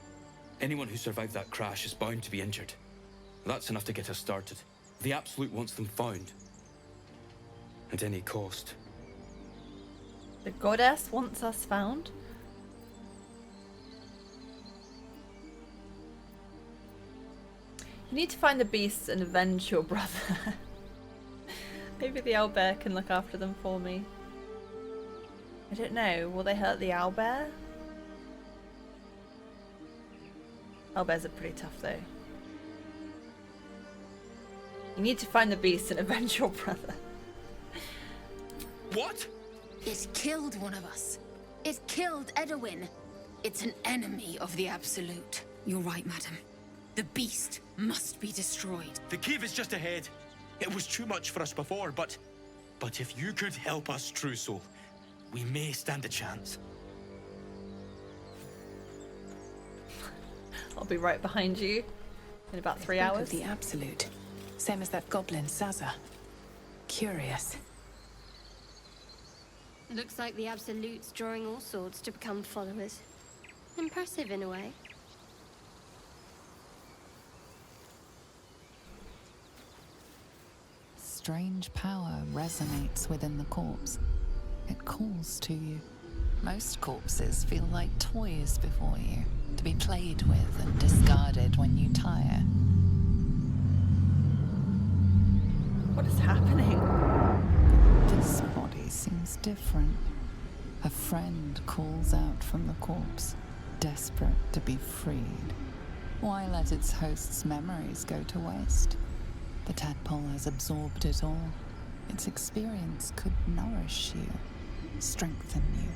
anyone who survived that crash is bound to be injured. That's enough to get us started. The Absolute wants them found. At any cost. The goddess wants us found? You need to find the beasts and avenge your brother. Maybe the owlbear can look after them for me. I don't know. Will they hurt the owlbear? Owlbears are pretty tough though. You need to find the beast and avenge your brother. What? It killed one of us. It killed Edwin. It's an enemy of the Absolute. You're right, madam. The beast must be destroyed. The cave is just ahead. It was too much for us before, but if you could help us, True Soul, we may stand a chance. I'll be right behind you in about 3 hours. The Absolute. Same as that goblin, Saza. Curious. Looks like the Absolute's drawing all sorts to become followers. Impressive in a way. Strange power resonates within the corpse. It calls to you. Most corpses feel like toys before you, to be played with and discarded when you tire. What is happening? This body seems different. A friend calls out from the corpse, desperate to be freed. Why let its host's memories go to waste? The tadpole has absorbed it all. Its experience could nourish you, strengthen you.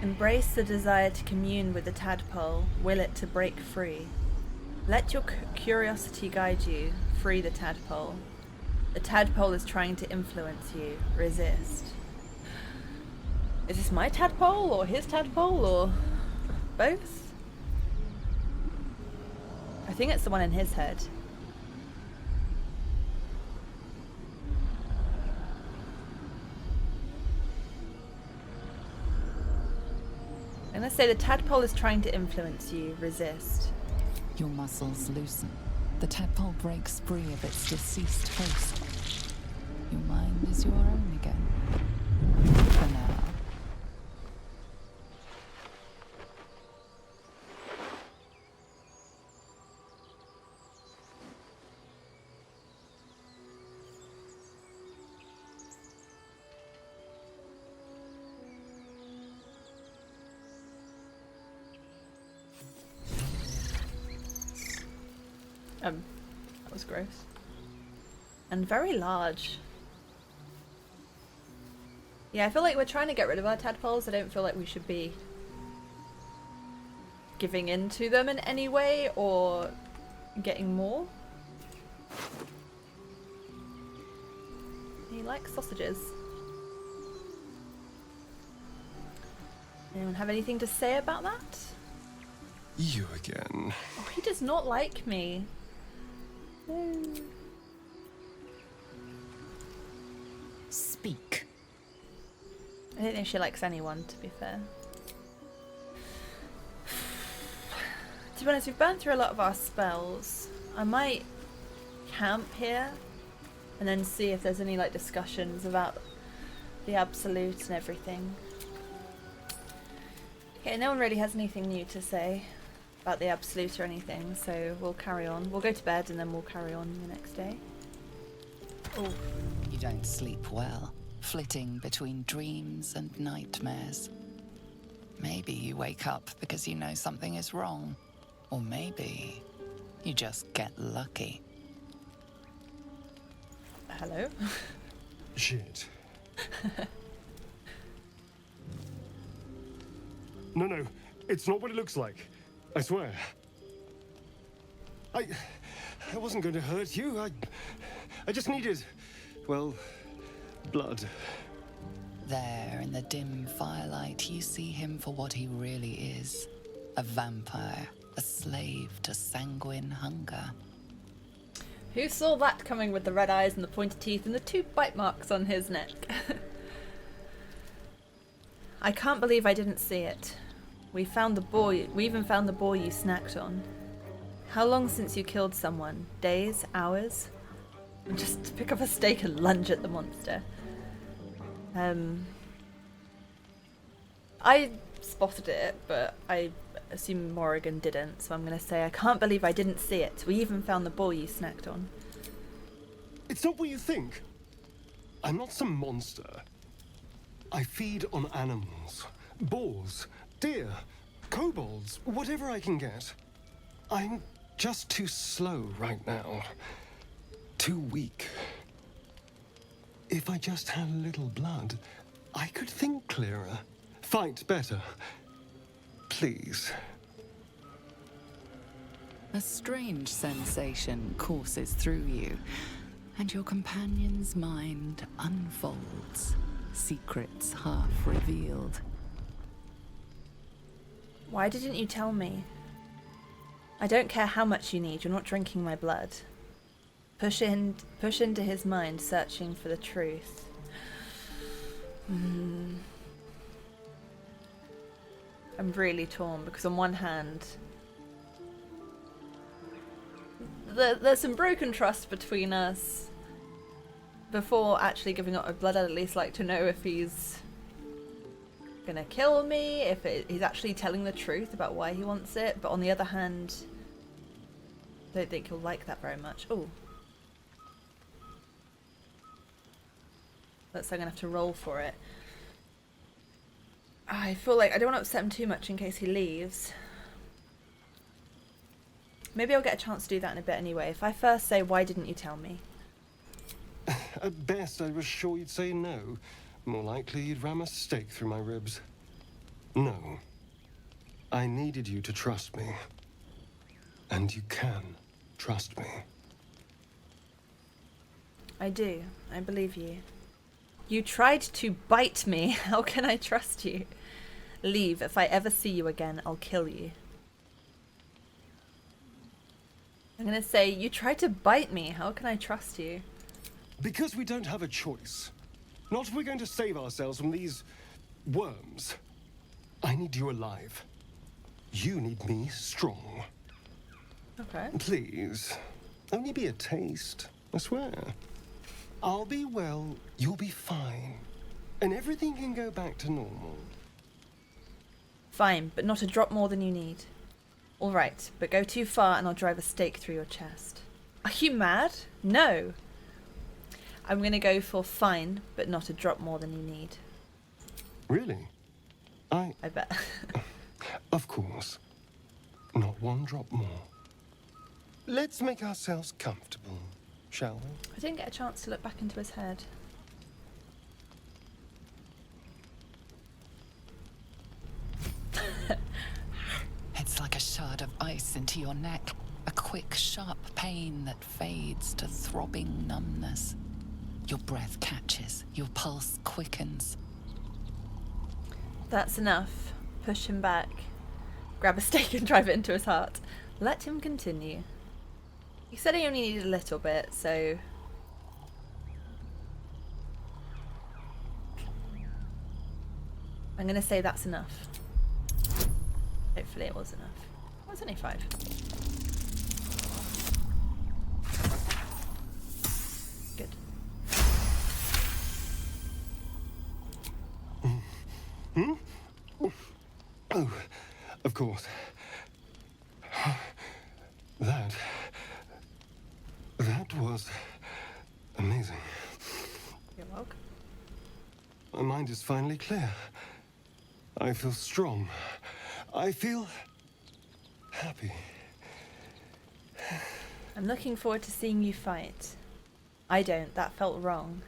Embrace the desire to commune with the tadpole, will it to break free. Let your curiosity guide you, free the tadpole. The tadpole is trying to influence you, resist. Is this my tadpole, or his tadpole, or both? I think it's the one in his head. I'm going to say the tadpole is trying to influence you, resist. Your muscles loosen. The tadpole breaks free of its deceased host. Your mind is your own again. For now. That was gross. And very large. Yeah, I feel like we're trying to get rid of our tadpoles. I don't feel like we should be giving in to them in any way or getting more. He likes sausages. Anyone have anything to say about that? You again. Oh, he does not like me. No. Speak. I don't think she likes anyone, to be fair. To be honest, we've burned through a lot of our spells. I might camp here and then see if there's any like discussions about the Absolute and everything. Okay, no one really has anything new to say about the Absolute or anything, so we'll carry on. We'll go to bed and then we'll carry on the next day. Oh. You don't sleep well, flitting between dreams and nightmares. Maybe you wake up because you know something is wrong. Or maybe you just get lucky. Hello? Shit. No, it's not what it looks like. I swear. I wasn't going to hurt you. I just needed, well, blood. There, in the dim firelight, you see him for what he really is. A vampire, a slave to sanguine hunger. Who saw that coming with the red eyes and the pointed teeth and the 2 bite marks on his neck? I can't believe I didn't see it. We even found the boar you snacked on. How long since you killed someone? Days? Hours? Just pick up a stake and lunge at the monster. I spotted it, but I assume Morrigan didn't, so I'm going to say I can't believe I didn't see it. We even found the boar you snacked on. It's not what you think. I'm not some monster. I feed on animals. Boars, deer, kobolds, whatever I can get. I'm just too slow right now. Too weak. If I just had a little blood, I could think clearer, fight better. Please. A strange sensation courses through you, and your companion's mind unfolds, secrets half revealed. Why didn't you tell me? I don't care how much you need, you're not drinking my blood. Push into his mind, searching for the truth. I'm really torn, because on one hand, there's some broken trust between us. Before actually giving up my blood, I'd at least like to know if he's gonna kill me, if he's actually telling the truth about why he wants it. But on the other hand, I don't think he'll like that very much. Oh. Looks like I'm gonna have to roll for it. I feel like I don't want to upset him too much in case he leaves. Maybe I'll get a chance to do that in a bit anyway. If I first say, why didn't you tell me? At best, I was sure you'd say no. More likely, you'd ram a stake through my ribs. No. I needed you to trust me. And you can trust me. I do. I believe you. You tried to bite me. How can I trust you? Leave. If I ever see you again, I'll kill you. I'm gonna say, you tried to bite me. How can I trust you? Because we don't have a choice. Not if we're going to save ourselves from these worms. I need you alive. You need me strong. Okay. Please. Only be a taste. I swear. I'll be well, you'll be fine. And everything can go back to normal. Fine, but not a drop more than you need. All right, but go too far and I'll drive a stake through your chest. Are you mad? No. I'm going to go for fine, but not a drop more than you need. Really? I bet. Of course. Not one drop more. Let's make ourselves comfortable, shall we? I didn't get a chance to look back into his head. It's like a shard of ice into your neck. A quick, sharp pain that fades to throbbing numbness. Your breath catches. Your pulse quickens. That's enough. Push him back. Grab a stake and drive it into his heart. Let him continue. He said he only needed a little bit, so... I'm going to say that's enough. Hopefully it was enough. Oh, it's only 5. Good. Hmm? Oh, of course. That was amazing. You're welcome. My mind is finally clear. I feel strong. I feel happy. I'm looking forward to seeing you fight. I don't. That felt wrong.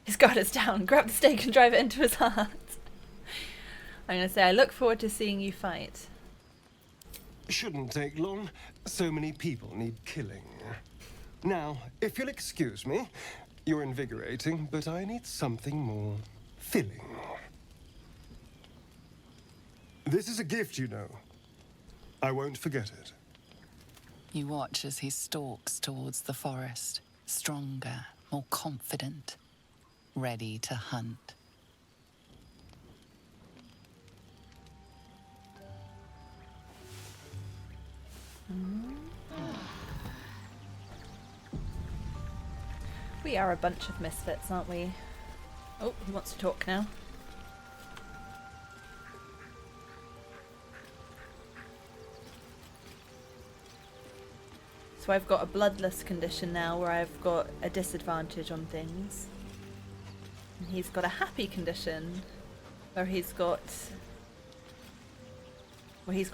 He's got us down. Grab the stake and drive it into his heart. I'm going to say I look forward to seeing you fight. Shouldn't take long. So many people need killing. Now, if you'll excuse me, you're invigorating, but I need something more filling. This is a gift, you know. I won't forget it. You watch as he stalks towards the forest, stronger, more confident, ready to hunt. We are a bunch of misfits, aren't we? Oh, he wants to talk now. So I've got a bloodless condition now where I've got a disadvantage on things. And he's got a happy condition where he's got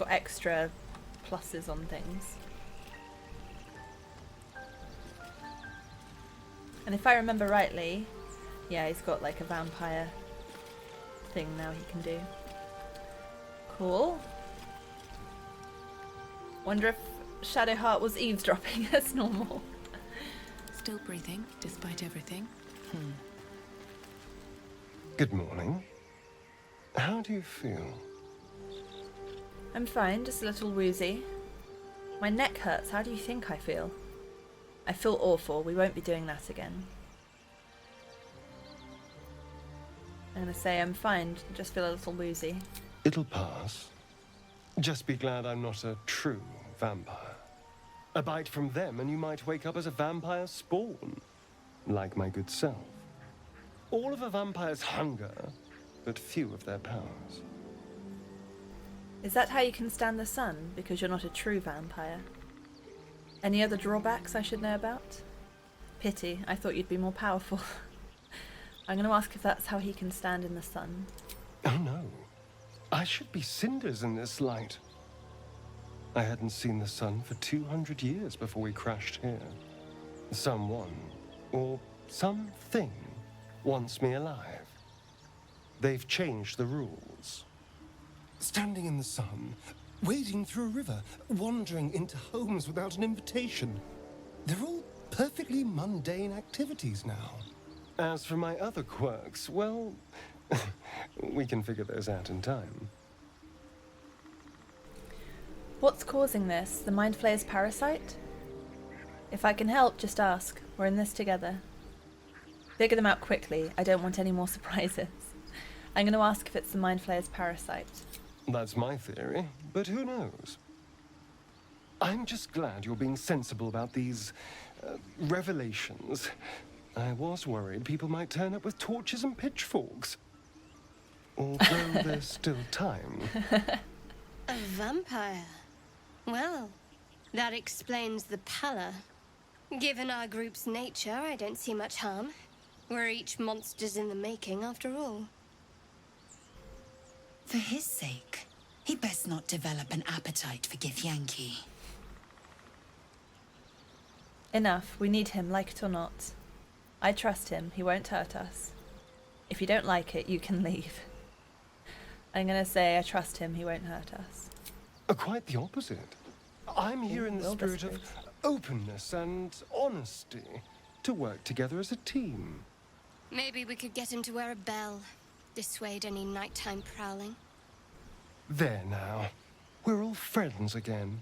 extra pluses on things. And if I remember rightly, yeah, he's got like a vampire thing now he can do. Cool. Wonder if Shadowheart was eavesdropping as normal. Still breathing, despite everything. Good morning. How do you feel? I'm fine, just a little woozy. My neck hurts. How do you think I feel? I feel awful. We won't be doing that again. I'm gonna say I'm fine, just feel a little woozy. It'll pass. Just be glad I'm not a true vampire. A bite from them and you might wake up as a vampire spawn. Like my good self. All of a vampire's hunger, but few of their powers. Is that how you can stand the sun? Because you're not a true vampire? Any other drawbacks I should know about? Pity, I thought you'd be more powerful. I'm going to ask if that's how he can stand in the sun. Oh no. I should be cinders in this light. I hadn't seen the sun for 200 years before we crashed here. Someone, or something, wants me alive. They've changed the rules. Standing in the sun, wading through a river, wandering into homes without an invitation. They're all perfectly mundane activities now. As for my other quirks, well, we can figure those out in time. What's causing this? The Mind Flayer's parasite? If I can help, just ask. We're in this together. Figure them out quickly. I don't want any more surprises. I'm going to ask if it's the Mind Flayer's parasite. That's my theory, but who knows? I'm just glad you're being sensible about these revelations. I was worried people might turn up with torches and pitchforks. Although there's still time. A vampire? Well, that explains the pallor. Given our group's nature, I don't see much harm. We're each monsters in the making, after all. For his sake, he best not develop an appetite for Githyanki. Enough. We need him, like it or not. I trust him. He won't hurt us. If you don't like it, you can leave. I'm going to say I trust him. He won't hurt us. Quite the opposite. I'm here in the spirit of openness and honesty to work together as a team. Maybe we could get him to wear a bell. Dissuade any nighttime prowling. There now. We're all friends again.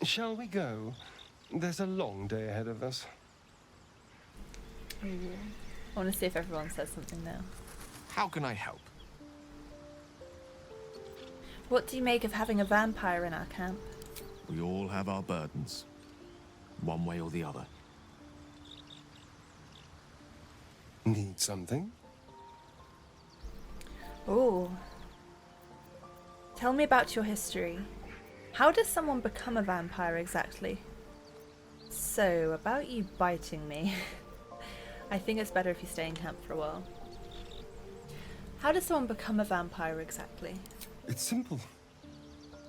Shall we go? There's a long day ahead of us. I want to see if everyone says something now. How can I help? What do you make of having a vampire in our camp? We all have our burdens, one way or the other. Need something? Oh. Tell me about your history. How does someone become a vampire exactly? So, about you biting me. I think it's better if you stay in camp for a while. How does someone become a vampire exactly? It's simple.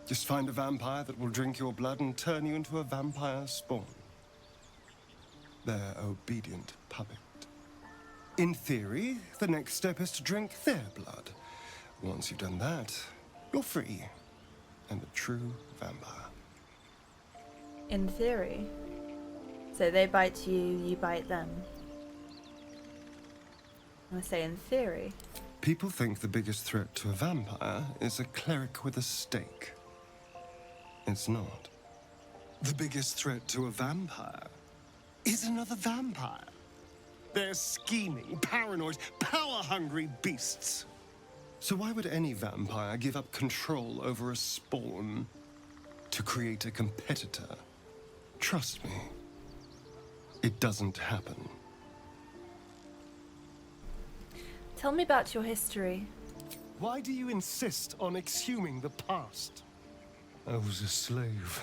Just find a vampire that will drink your blood and turn you into a vampire spawn. Their obedient puppet. In theory, the next step is to drink their blood. Once you've done that, you're free. And a true vampire. In theory? So they bite you, you bite them. I say in theory. People think the biggest threat to a vampire is a cleric with a stake. It's not. The biggest threat to a vampire is another vampire. They're scheming, paranoid, power-hungry beasts. So why would any vampire give up control over a spawn to create a competitor? Trust me, it doesn't happen. Tell me about your history. Why do you insist on exhuming the past? I was a slave.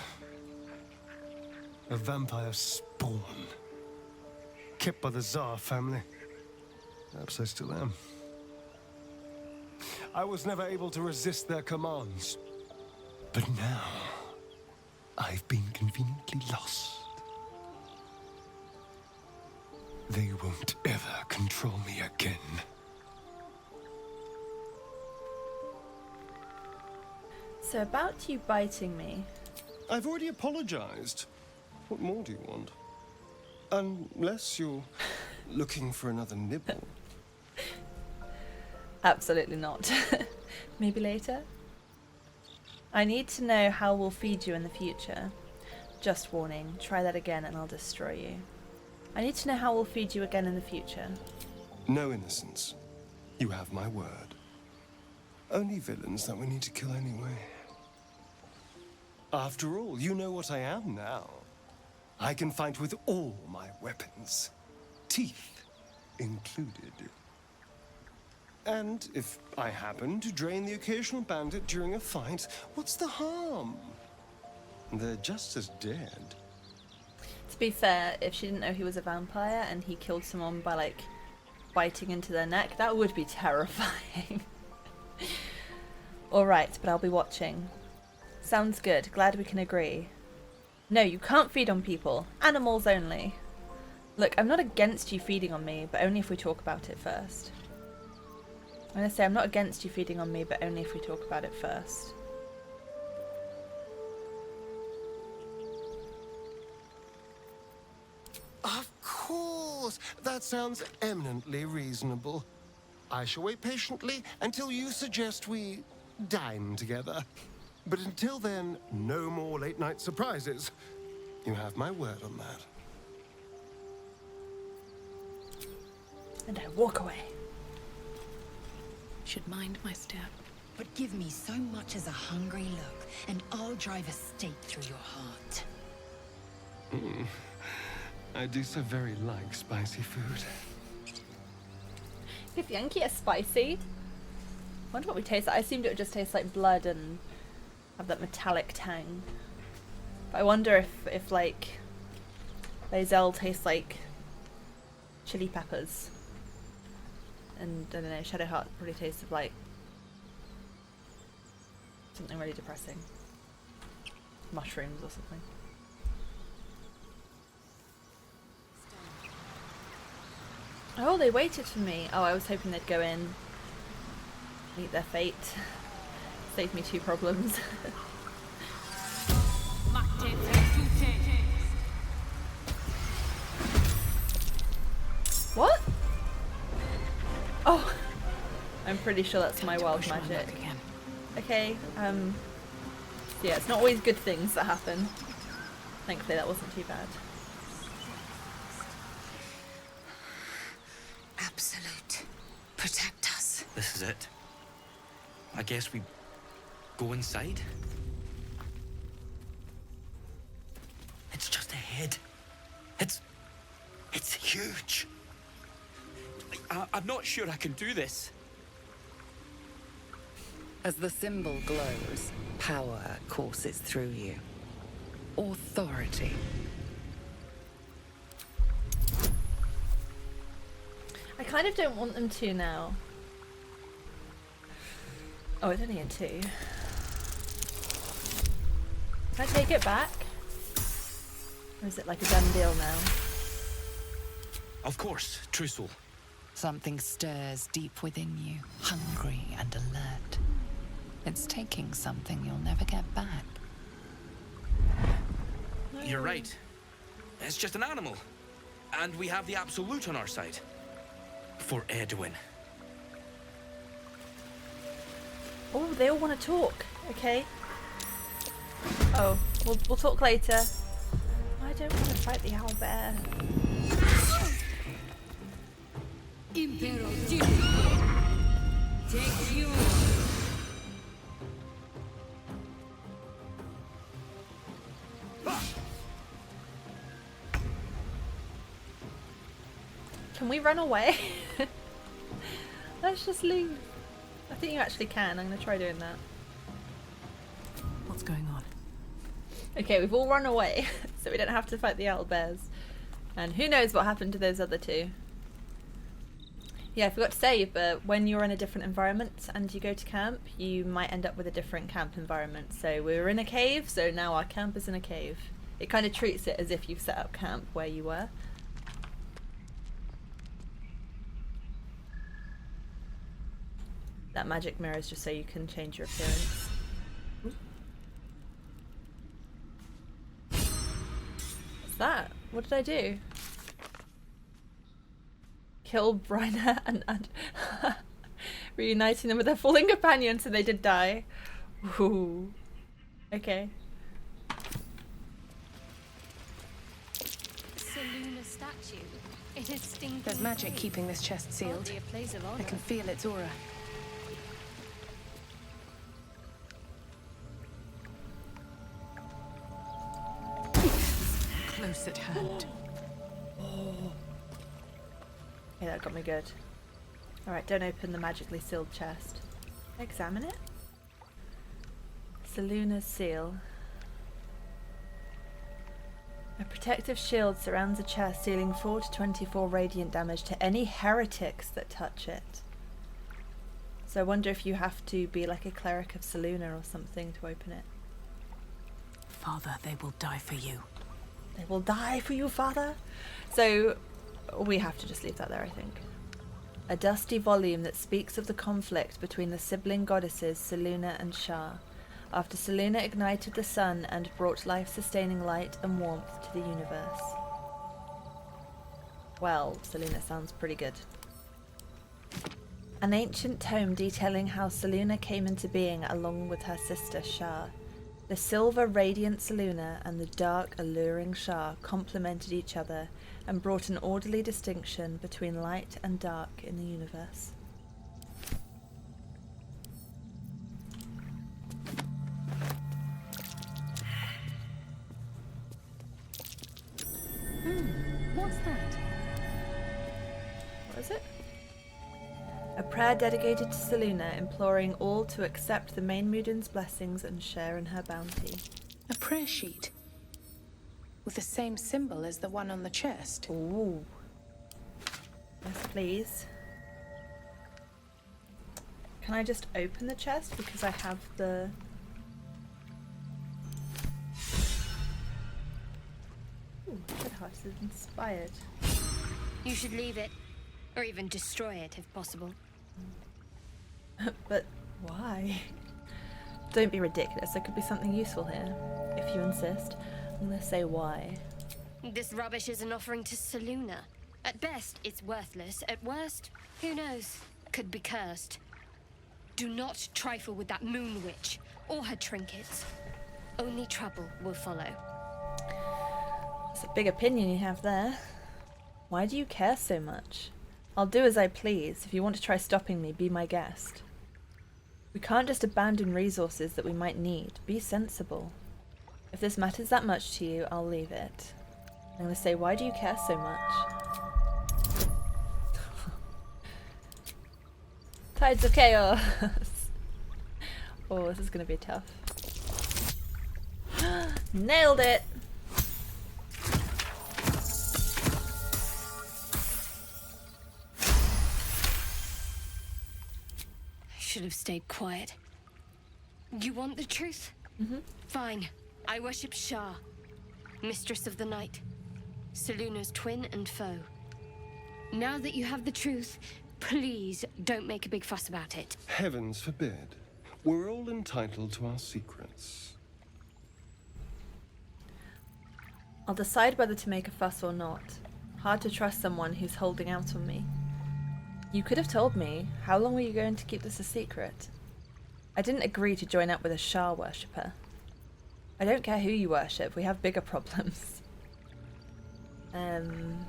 A vampire spawn. Kept by the Tsar family. Perhaps I still am. I was never able to resist their commands. But now, I've been conveniently lost. They won't ever control me again. So about you biting me. I've already apologized. What more do you want? Unless you're looking for another nibble. Absolutely not. Maybe later? I need to know how we'll feed you in the future. Just warning, try that again and I'll destroy you. I need to know how we'll feed you again in the future. No innocence. You have my word. Only villains that we need to kill anyway. After all, you know what I am now. I can fight with all my weapons. Teeth included. And if I happen to drain the occasional bandit during a fight, what's the harm? They're just as dead. To be fair, if she didn't know he was a vampire and he killed someone by, like, biting into their neck, that would be terrifying. Alright, but I'll be watching. Sounds good. Glad we can agree. No, you can't feed on people. Animals only. Look, I'm not against you feeding on me, but only if we talk about it first. I'm going to say I'm not against you feeding on me, but only if we talk about it first. Of course! That sounds eminently reasonable. I shall wait patiently until you suggest we dine together. But until then, no more late-night surprises. You have my word on that. And I walk away. Should mind my step. But give me so much as a hungry look, and I'll drive a stake through your heart. I do so very like spicy food. If Yankee is spicy. I wonder what we taste like. I assumed it would just taste like blood and have that metallic tang. But I wonder if like Lae'zel tastes like chili peppers. And I don't know, Shadowheart probably tastes of like something really depressing. Mushrooms or something. Oh, they waited for me. Oh, I was hoping they'd go in, meet their fate. Save me 2 problems. What? Oh, I'm pretty sure that's my wild magic. Okay, yeah, it's not always good things that happen. Thankfully that wasn't too bad. Absolute. Protect us. This is it. I guess we go inside. It's just ahead. It's huge. I'm not sure I can do this. As the symbol glows, power courses through you. Authority. I kind of don't want them to now. Oh, it's only a 2. Can I take it back? Or is it like a done deal now? Of course, true soul. Something stirs deep within you, hungry and alert. It's taking something you'll never get back. You're right. It's just an animal. And we have the Absolute on our side. For Edwin. Oh, they all want to talk. Okay. Oh, we'll talk later. I don't want to fight the owlbear. Take you. Can we run away? Let's just leave. I think you actually can. I'm going to try doing that. What's going on? Okay, we've all run away, so we don't have to fight the owlbears. And who knows what happened to those other two. Yeah, I forgot to say, but when you're in a different environment and you go to camp, you might end up with a different camp environment. So we were in a cave, so now our camp is in a cave. It kind of treats it as if you've set up camp where you were. That magic mirror is just so you can change your appearance. What's that? What did I do? Kill Bryna and reuniting them with their fallen companion, so they did die. Ooh. Okay. Selûne statue. It is stinking. There's magic keeping this chest sealed. Hardly a place of I honor. can feel its aura. Close at hand. Okay, that got me good. Alright, don't open the magically sealed chest. Examine it. Selûne's seal. A protective shield surrounds the chest, dealing 4 to 24 radiant damage to any heretics that touch it. So I wonder if you have to be like a cleric of Selûne or something to open it. Father, they will die for you. They will die for you, father. So we have to just leave that there, I think. A dusty volume that speaks of the conflict between the sibling goddesses Selûne and Shar, after Selûne ignited the sun and brought life-sustaining light and warmth to the universe. Well, Selûne sounds pretty good. An ancient tome detailing how Selûne came into being along with her sister Shar. The silver radiant Selûne and the dark alluring Shar complemented each other and brought an orderly distinction between light and dark in the universe. What's that? What is it? A prayer dedicated to Selûne, imploring all to accept the Main Muden's blessings and share in her bounty. A prayer sheet. With the same symbol as the one on the chest. Ooh. Yes, please. Can I just open the chest because I have the... Ooh, Shadowheart is inspired. You should leave it, or even destroy it if possible. But why? Don't be ridiculous. There could be something useful here. If you insist. I'm gonna say why. This rubbish is an offering to Selûne. At best, it's worthless. At worst, who knows? Could be cursed. Do not trifle with that moon witch or her trinkets. Only trouble will follow. It's a big opinion you have there. Why do you care so much? I'll do as I please. If you want to try stopping me, be my guest. We can't just abandon resources that we might need. Be sensible. If this matters that much to you, I'll leave it. I'm going to say, why do you care so much? Tides of chaos. Oh, this is going to be tough. Nailed it! I should have stayed quiet. You want the truth? Mm-hmm. Fine. I worship Shar, mistress of the night, Selûne's twin and foe. Now that you have the truth, please don't make a big fuss about it. Heavens forbid. We're all entitled to our secrets. I'll decide whether to make a fuss or not. Hard to trust someone who's holding out on me. You could have told me. How long were you going to keep this a secret? I didn't agree to join up with a Shar worshipper. I don't care who you worship, we have bigger problems. I'm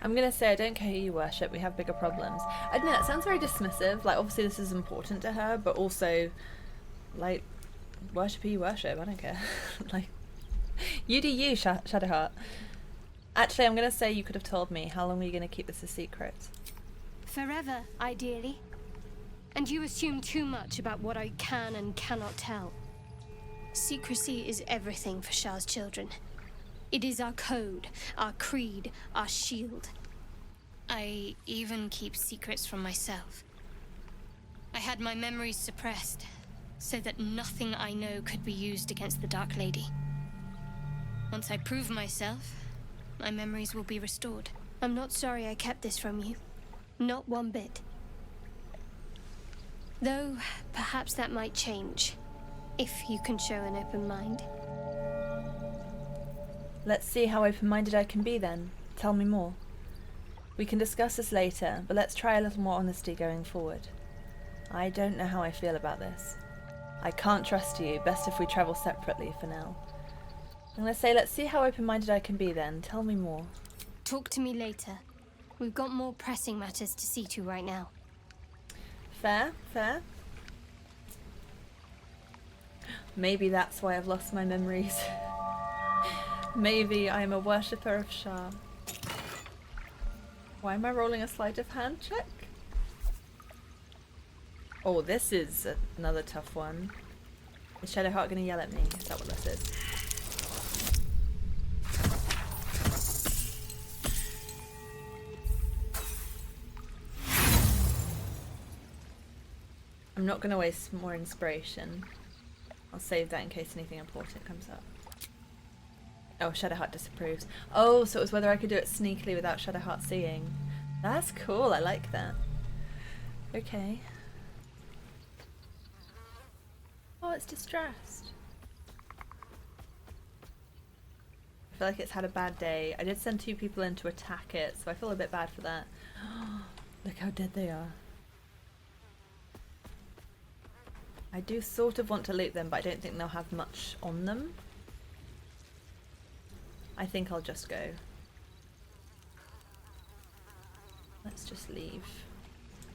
gonna say I don't care who you worship, we have bigger problems. I don't know, that sounds very dismissive. Like, obviously this is important to her, but also, like, worship who you worship, I don't care. Like, you do you, Shadowheart. Actually, I'm gonna say you could have told me. How long were you gonna keep this a secret? Forever, ideally. And you assume too much about what I can and cannot tell. Secrecy is everything for Shar's children. It is our code, our creed, our shield. I even keep secrets from myself. I had my memories suppressed, so that nothing I know could be used against the Dark Lady. Once I prove myself, my memories will be restored. I'm not sorry I kept this from you. Not one bit. Though, perhaps that might change, if you can show an open mind. Let's see how open-minded I can be then. Tell me more. We can discuss this later, but let's try a little more honesty going forward. I don't know how I feel about this. I can't trust you. Best if we travel separately for now. I'm going to say let's see how open-minded I can be then. Tell me more. Talk to me later. We've got more pressing matters to see to right now. Fair, fair. Maybe that's why I've lost my memories. Maybe I'm a worshipper of Shar. Why am I rolling a sleight of hand check? Oh, this is another tough one. Is Shadowheart going to yell at me? Is that what this is? I'm not going to waste more inspiration. I'll save that in case anything important comes up. Oh, Shadowheart disapproves. Oh, so it was whether I could do it sneakily without Shadowheart seeing. That's cool, I like that. Okay. Oh, it's distressed. I feel like it's had a bad day. I did send 2 people in to attack it, so I feel a bit bad for that. Look how dead they are. I do sort of want to loot them, but I don't think they'll have much on them. I think I'll just go. Let's just leave.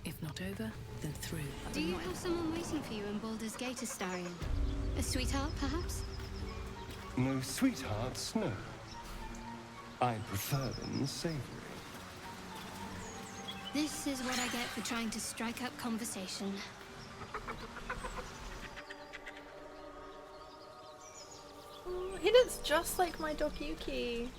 If not over, then through. Do you have someone waiting for you in Baldur's Gate, Astarion? A sweetheart, perhaps? No sweethearts, no. I prefer them savory. This is what I get for trying to strike up conversation. He looks just like my dog Yuki.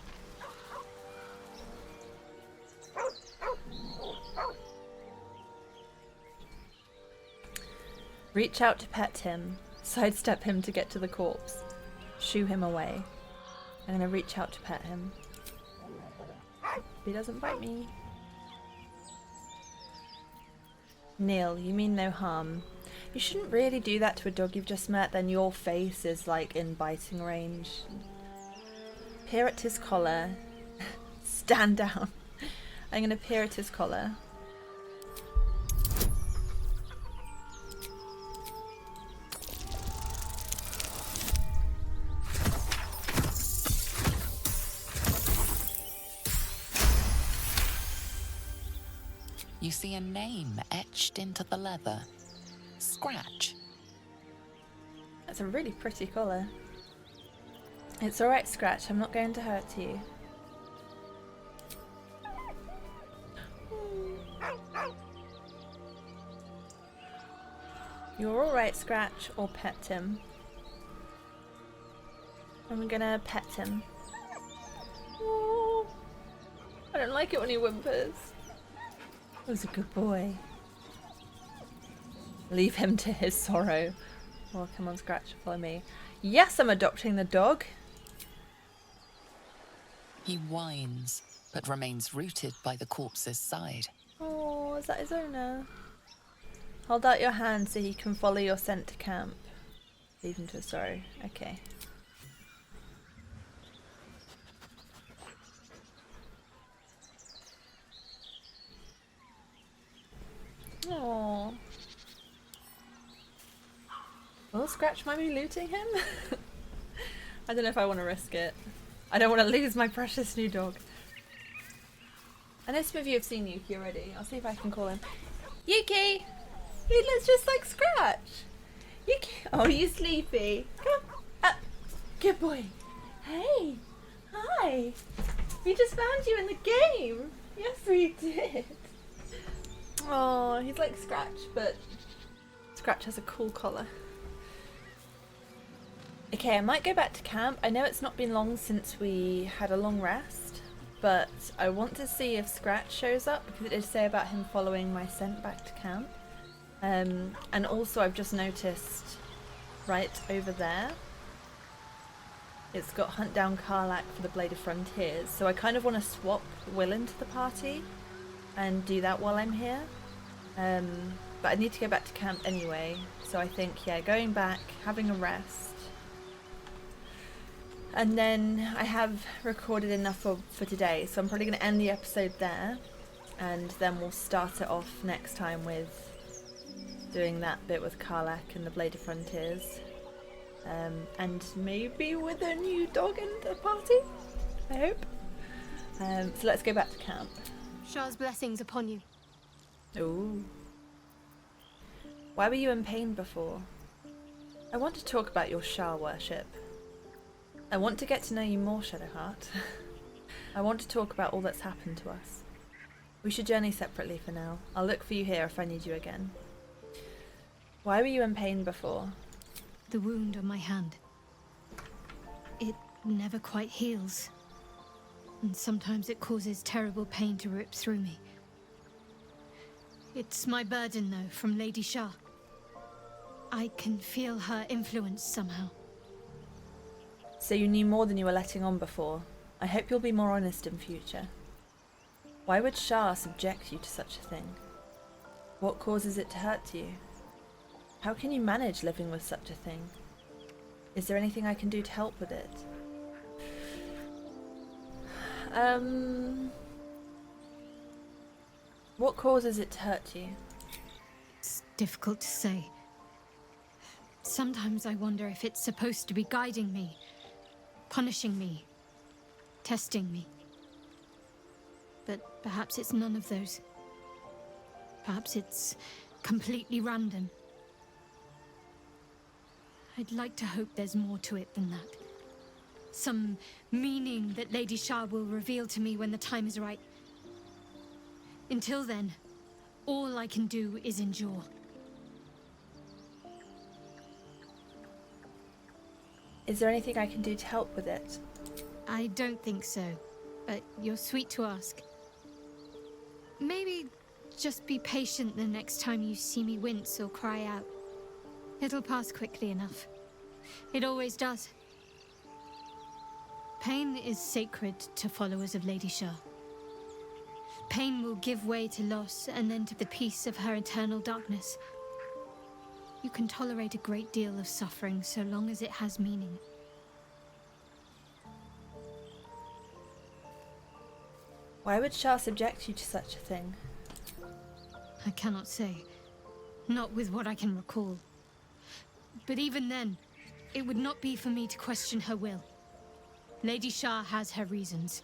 Reach out to pet him. Sidestep him to get to the corpse. Shoo him away. I'm gonna reach out to pet him. He doesn't bite me. Neil, you mean no harm. You shouldn't really do that to a dog you've just met, then your face is like in biting range. Peer at his collar. Stand down. I'm gonna peer at his collar. You see a name etched into the leather. Scratch. That's a really pretty collar. It's alright, Scratch. I'm not going to hurt you. You're alright, Scratch, or pet him. I'm gonna pet him. Ooh. I don't like it when he whimpers. He was a good boy. Leave him to his sorrow. Oh, come on, Scratch, follow me. Yes, I'm adopting the dog. He whines, but remains rooted by the corpse's side. Oh, is that his owner? Hold out your hand so he can follow your scent to camp. Leave him to his sorrow. Okay. Aww. Will Scratch mind me looting him? I don't know if I want to risk it. I don't want to lose my precious new dog. I know some of you have seen Yuki already. I'll see if I can call him. Yuki! He looks just like Scratch. Yuki! Oh, you sleepy? Come up. Good boy. Hey! Hi! We just found you in the game! Yes, we did. Oh, he's like Scratch, but Scratch has a cool collar. Okay, I might go back to camp. I know it's not been long since we had a long rest, but I want to see if Scratch shows up, because it did say about him following my scent back to camp. And also I've just noticed right over there, it's got Hunt Down Karlach for the Blade of Frontiers, so I kind of want to swap Will into the party and do that while I'm here. But I need to go back to camp anyway, so I think, yeah, going back, having a rest. And then I have recorded enough for today, so I'm probably going to end the episode there, and then we'll start it off next time with doing that bit with Karlach and the Blade of Frontiers. And maybe with a new dog in the party, I hope. So let's go back to camp. Shar's blessings upon you. Ooh. Why were you in pain before? I want to talk about your Shar worship. I want to get to know you more, Shadowheart. I want to talk about all that's happened to us. We should journey separately for now. I'll look for you here if I need you again. Why were you in pain before? The wound on my hand. It never quite heals. And sometimes it causes terrible pain to rip through me. It's my burden, though, from Lady Shar. I can feel her influence somehow. So you knew more than you were letting on before. I hope you'll be more honest in future. Why would Shar subject you to such a thing? What causes it to hurt you? How can you manage living with such a thing? Is there anything I can do to help with it? What causes it to hurt you? It's difficult to say. Sometimes I wonder if it's supposed to be guiding me, punishing me, testing me. But perhaps it's none of those. Perhaps it's completely random. I'd like to hope there's more to it than that. Some meaning that Lady Shar will reveal to me when the time is right. Until then, all I can do is endure. Is there anything I can do to help with it? I don't think so, but you're sweet to ask. Maybe just be patient the next time you see me wince or cry out. It'll pass quickly enough. It always does. Pain is sacred to followers of Lady Shar. Pain will give way to loss and then to the peace of her eternal darkness. You can tolerate a great deal of suffering so long as it has meaning. Why would Shar subject you to such a thing? I cannot say. Not with what I can recall. But even then, it would not be for me to question her will. Lady Shar has her reasons.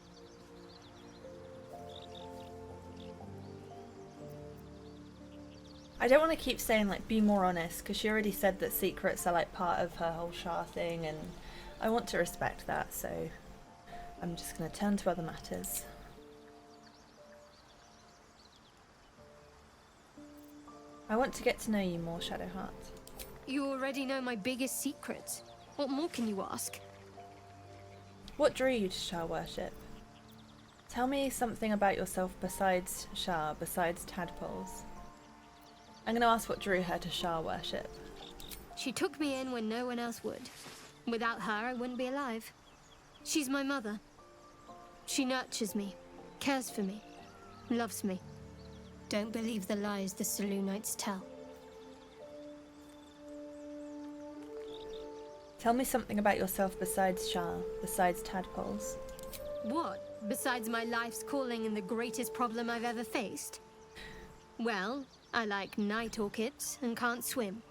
I don't want to keep saying, like, be more honest, because she already said that secrets are, like, part of her whole Shar thing, and I want to respect that, so I'm just going to turn to other matters. I want to get to know you more, Shadowheart. You already know my biggest secrets. What more can you ask? What drew you to Shar worship? Tell me something about yourself besides Shar, besides tadpoles. I'm going to ask what drew her to Shar worship. She took me in when no one else would. Without her, I wouldn't be alive. She's my mother. She nurtures me, cares for me, loves me. Don't believe the lies the Selûnites tell. Tell me something about yourself besides Shar, besides tadpoles. What? Besides my life's calling and the greatest problem I've ever faced? Well, I like night orchids and can't swim.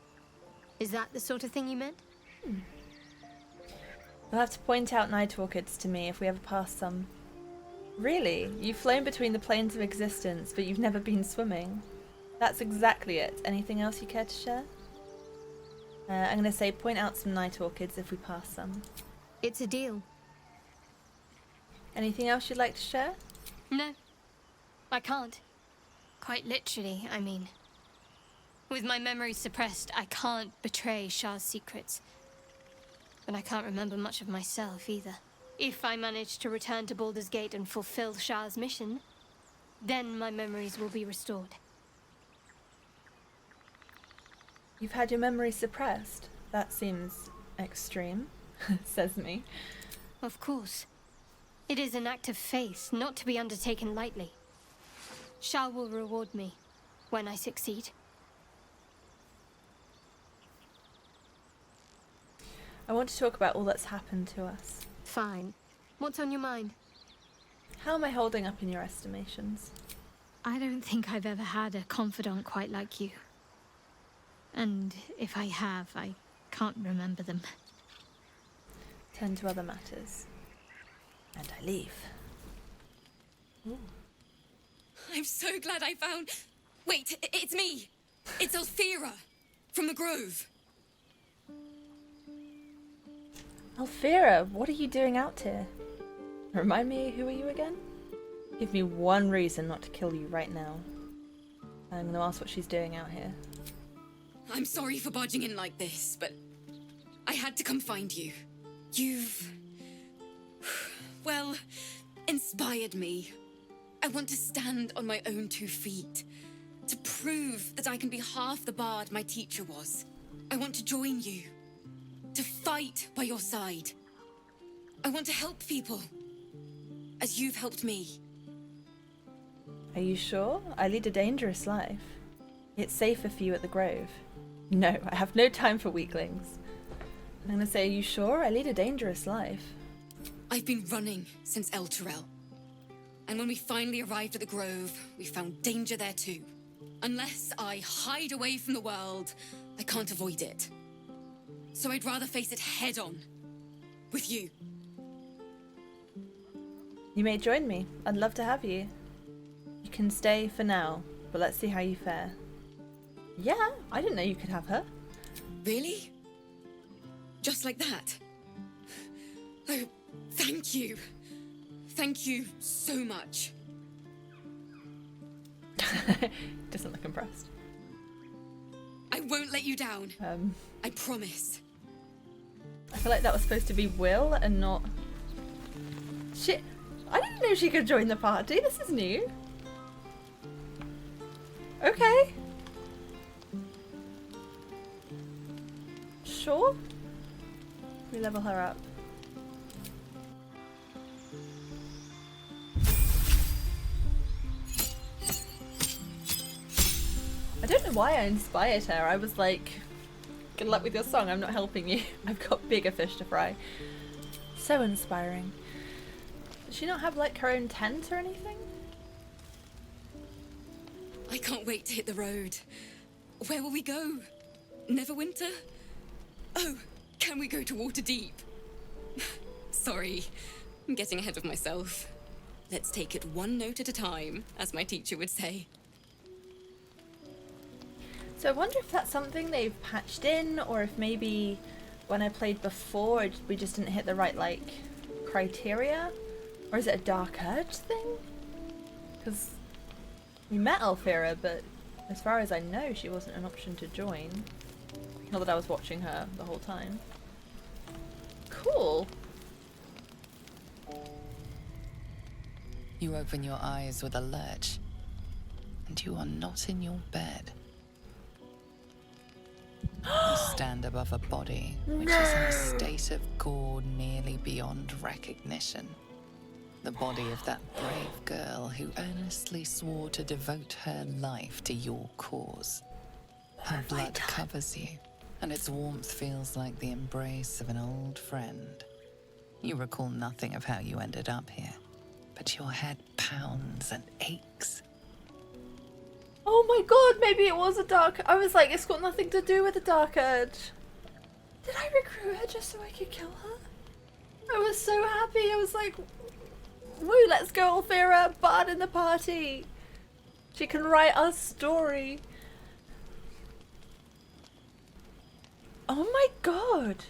Is that the sort of thing you meant? You'll have to point out night orchids to me if we ever pass some. Really? You've flown between the planes of existence, but you've never been swimming. That's exactly it. Anything else you care to share? I'm going to say point out some night orchids if we pass some. It's a deal. Anything else you'd like to share? No, I can't. Quite literally, I mean. With my memory suppressed, I can't betray Shar's secrets. but I can't remember much of myself either. If I manage to return to Baldur's Gate and fulfill Shar's mission, then my memories will be restored. You've had your memory suppressed? That seems extreme, says me. Of course. It is an act of faith, not to be undertaken lightly. Shar will reward me when I succeed. I want to talk about all that's happened to us. Fine. What's on your mind? How am I holding up in your estimations? I don't think I've ever had a confidant quite like you. And if I have, I can't remember them. Turn to other matters. And I leave. Ooh. I'm so glad I found... Wait, it's me! It's Alfira! From the Grove! Alfira, what are you doing out here? Remind me, who are you again? Give me one reason not to kill you right now. I'm going to ask what she's doing out here. I'm sorry for barging in like this, but I had to come find you. You've... well, inspired me. I want to stand on my own 2 feet. To prove that I can be half the bard my teacher was. I want to join you. To fight by your side. I want to help people. As you've helped me. Are you sure? I lead a dangerous life. It's safer for you at the Grove. No, I have no time for weaklings. I'm going to say, are you sure? I lead a dangerous life. I've been running since El Turel. And when we finally arrived at the Grove, we found danger there too. Unless I hide away from the world, I can't avoid it. So I'd rather face it head on. With you. You may join me. I'd love to have you. You can stay for now, but let's see how you fare. Yeah, I didn't know you could have her. Really? Just like that? Oh, thank you. Thank you so much. Doesn't look impressed. I won't let you down. I promise. I feel like that was supposed to be Will and not... Shit. I didn't know she could join the party. This is new. Okay. Sure. We level her up. I don't know why I inspired her. I was like, good luck with your song, I'm not helping you. I've got bigger fish to fry. So inspiring. Does she not have like her own tent or anything? I can't wait to hit the road. Where will we go? Neverwinter? Oh, can we go to Waterdeep? Sorry, I'm getting ahead of myself. Let's take it one note at a time, as my teacher would say. So I wonder if that's something they've patched in, or if maybe when I played before we just didn't hit the right like criteria, or is it a Dark Urge thing? Because we met Alfira, but as far as I know she wasn't an option to join. Not that I was watching her the whole time. Cool. You open your eyes with a lurch, and you are not in your bed. You stand above a body which is in a state of gore nearly beyond recognition. The body of that brave girl who earnestly swore to devote her life to your cause. Her blood covers you, and its warmth feels like the embrace of an old friend. You recall nothing of how you ended up here, but your head pounds and aches. Oh my god, maybe it was a dark... I was like, it's got nothing to do with the Dark Urge. Did I recruit her just so I could kill her? I was so happy. I was like, woo, let's go Alfira, bard in the party. She can write our story. Oh my god.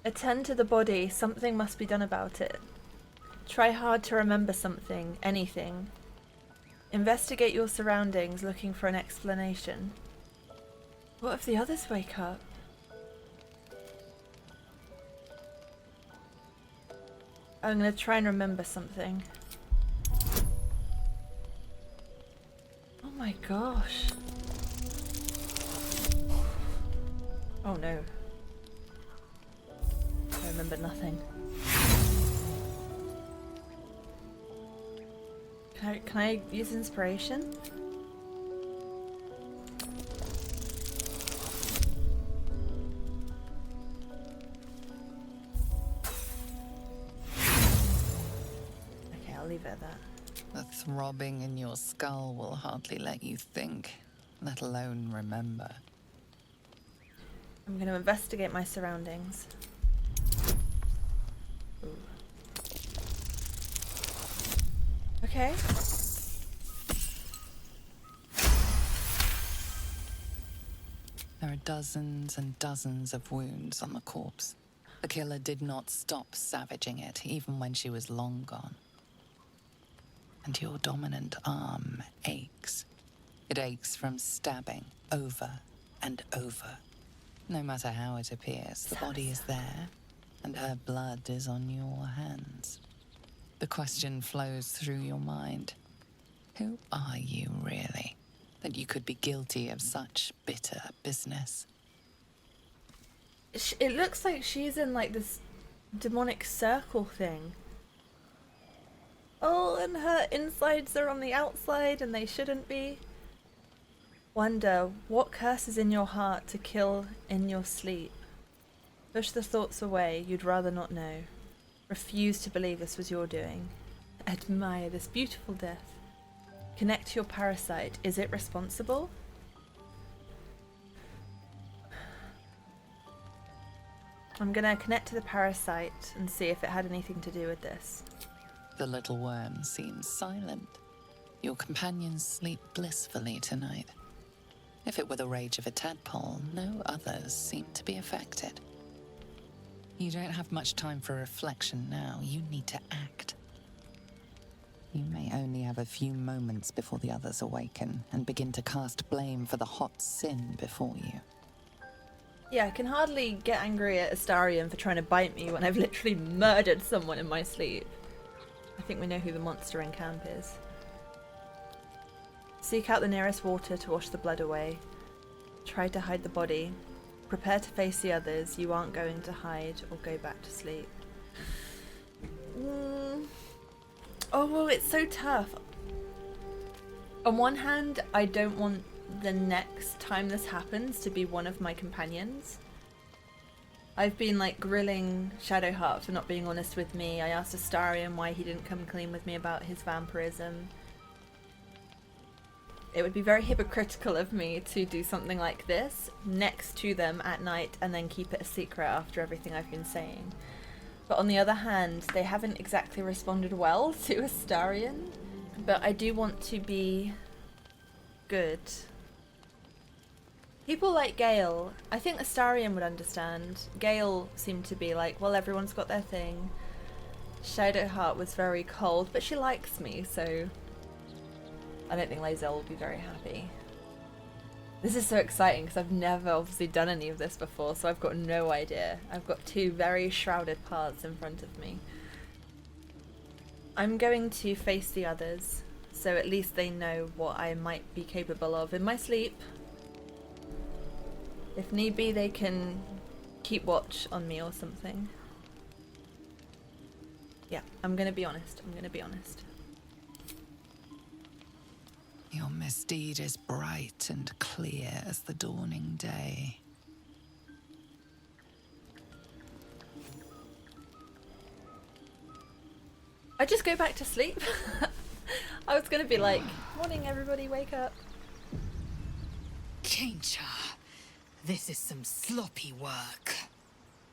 Attend to the body. Something must be done about it. Try hard to remember something, anything. Investigate your surroundings, looking for an explanation. What if the others wake up? I'm gonna try and remember something. Oh my gosh. Oh no. I remember nothing. Can I use inspiration? Okay, I'll leave it at that. The throbbing in your skull will hardly let you think, let alone remember. I'm going to investigate my surroundings. Ooh. Okay. There are dozens and dozens of wounds on the corpse. The killer did not stop savaging it, even when she was long gone. And your dominant arm aches. It aches from stabbing over and over. No matter how it appears, the body is there, and her blood is on your hands. The question flows through your mind. Who are you, really, that you could be guilty of such bitter business? It looks like she's in, like, this demonic circle thing. Oh, and her insides are on the outside, and they shouldn't be. Wonder, what curse is in your heart to kill in your sleep? Push the thoughts away you'd rather not know. Refuse to believe this was your doing. Admire this beautiful death. Connect to your parasite. Is it responsible? I'm gonna connect to the parasite and see if it had anything to do with this. The little worm seems silent. Your companions sleep blissfully tonight. If it were the rage of a tadpole, no others seem to be affected. You don't have much time for reflection now. You need to act. You may only have a few moments before the others awaken and begin to cast blame for the hot sin before you. Yeah, I can hardly get angry at Astarion for trying to bite me when I've literally murdered someone in my sleep. I think we know who the monster in camp is. Seek out the nearest water to wash the blood away. Try to hide the body. Prepare to face the others. You aren't going to hide or go back to sleep. Oh, well, it's so tough. On one hand, I don't want the next time this happens to be one of my companions. I've been, like, grilling Shadowheart for not being honest with me. I asked Astarion why he didn't come clean with me about his vampirism. It would be very hypocritical of me to do something like this next to them at night and then keep it a secret after everything I've been saying. But on the other hand, they haven't exactly responded well to Astarion. But I do want to be good. People like Gale, I think Astarion would understand. Gale seemed to be like, well, everyone's got their thing. Shadowheart was very cold, but she likes me, so I don't think Lae'zel will be very happy. This is so exciting because I've never obviously done any of this before, so I've got no idea. I've got two very shrouded paths in front of me. I'm going to face the others, so at least they know what I might be capable of in my sleep. If need be, they can keep watch on me or something. Yeah, I'm gonna be honest. I'm gonna be honest. Your misdeed is bright and clear as the dawning day. I just go back to sleep. I was gonna be like, morning everybody, wake up. Changer, this is some sloppy work.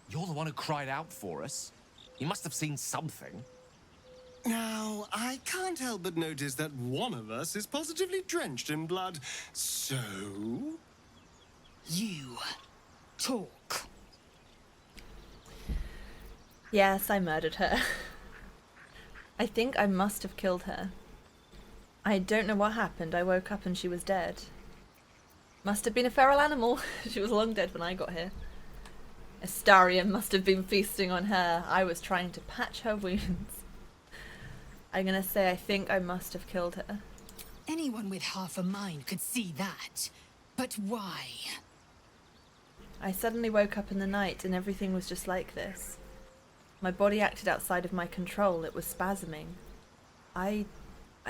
You're the one who cried out for us. You must have seen something. Now, I can't help but notice that one of us is positively drenched in blood. So? You talk. Yes, I murdered her. I think I must have killed her. I don't know what happened. I woke up and she was dead. Must have been a feral animal. She was long dead when I got here. Astarion must have been feasting on her. I was trying to patch her wounds. I'm gonna say I think I must have killed her. Anyone with half a mind could see that. But why? I suddenly woke up in the night and everything was just like this. My body acted outside of my control. It was spasming. I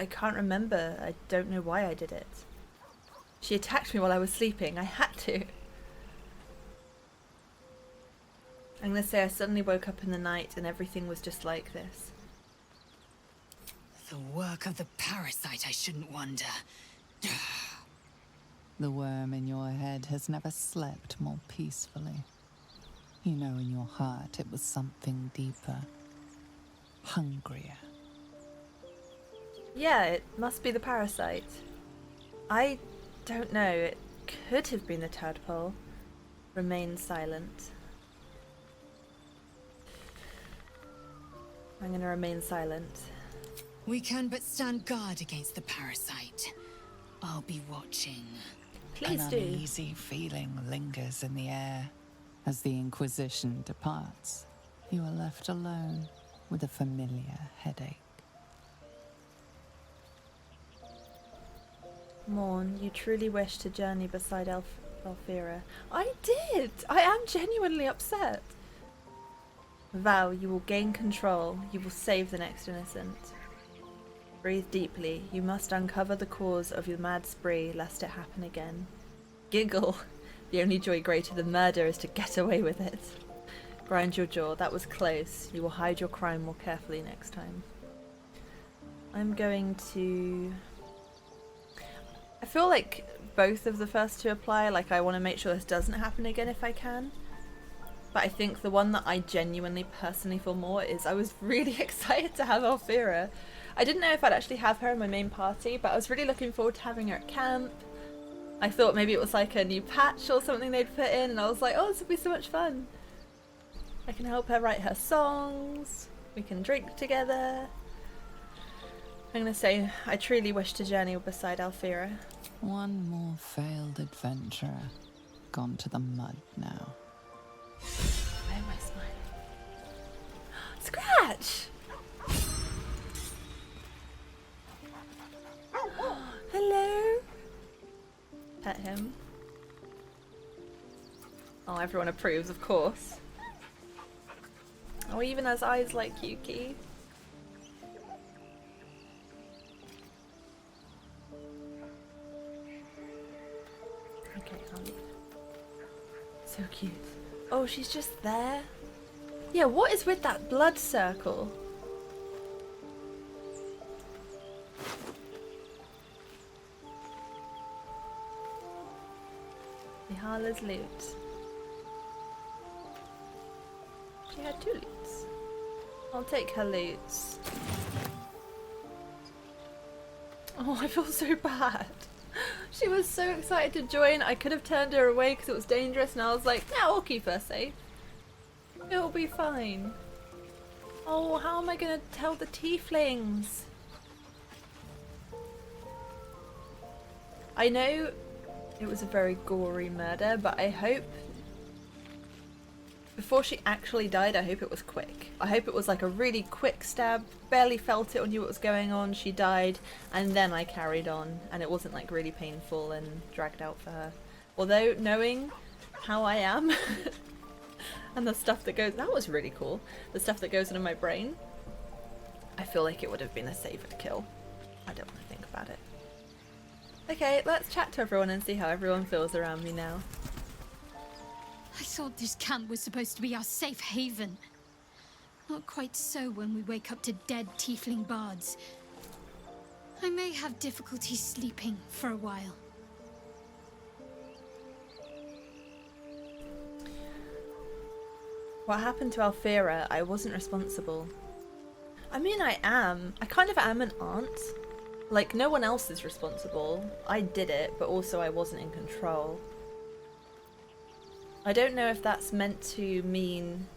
can't remember. I don't know why I did it. She attacked me while I was sleeping. I had to. I'm gonna say I suddenly woke up in the night and everything was just like this. The work of the parasite, I shouldn't wonder. The worm in your head has never slept more peacefully. You know in your heart it was something deeper, hungrier. Yeah, it must be the parasite. I don't know, it could have been the tadpole. Remain silent. I'm gonna remain silent. We can but stand guard against the parasite. I'll be watching. Please An do. uneasy feeling lingers in the air. As the Inquisition departs, you are left alone with a familiar headache. Morn, you truly wish to journey beside Alfira. I did! I am genuinely upset. Vow, you will gain control. You will save the next innocent. Breathe deeply. You must uncover the cause of your mad spree, lest it happen again. Giggle. The only joy greater than murder is to get away with it. Grind your jaw. That was close. You will hide your crime more carefully next time. I'm going to... I feel like both of the first two apply. Like, I want to make sure this doesn't happen again if I can. But I think the one that I genuinely personally feel more is I was really excited to have Alfira. I didn't know if I'd actually have her in my main party, but I was really looking forward to having her at camp. I thought maybe it was like a new patch or something they'd put in, and I was like, oh, this would be so much fun. I can help her write her songs. We can drink together. I'm going to say, I truly wish to journey beside Alfira. One more failed adventurer, gone to the mud now. Why am I smiling? Scratch! Hello? Pet him. Oh, everyone approves, of course. Oh, even has eyes like Yuki. Okay, I'll leave. So cute. Oh, she's just there? Yeah, what is with that blood circle? Mihala's loot. She had 2 loots. I'll take her loots. Oh, I feel so bad. She was so excited to join. I could have turned her away because it was dangerous, and I was like, no, I'll keep her safe. It'll be fine. Oh, how am I going to tell the tieflings? I know it was a very gory murder, but I hope before she actually died, I hope it was quick. I hope it was like a really quick stab, barely felt it or knew what was going on, she died, and then I carried on, and it wasn't like really painful and dragged out for her. Although, knowing how I am, and the stuff that goes, that was really cool, the stuff that goes into my brain, I feel like it would have been a savoured kill. I don't want to think about it. Okay, let's chat to everyone and see how everyone feels around me now. I thought this camp was supposed to be our safe haven. Not quite so when we wake up to dead tiefling bards. I may have difficulty sleeping for a while. What happened to Alfira, I wasn't responsible. I mean, I am. I kind of am an aunt. Like, no one else is responsible. I did it, but also I wasn't in control. I don't know if that's meant to mean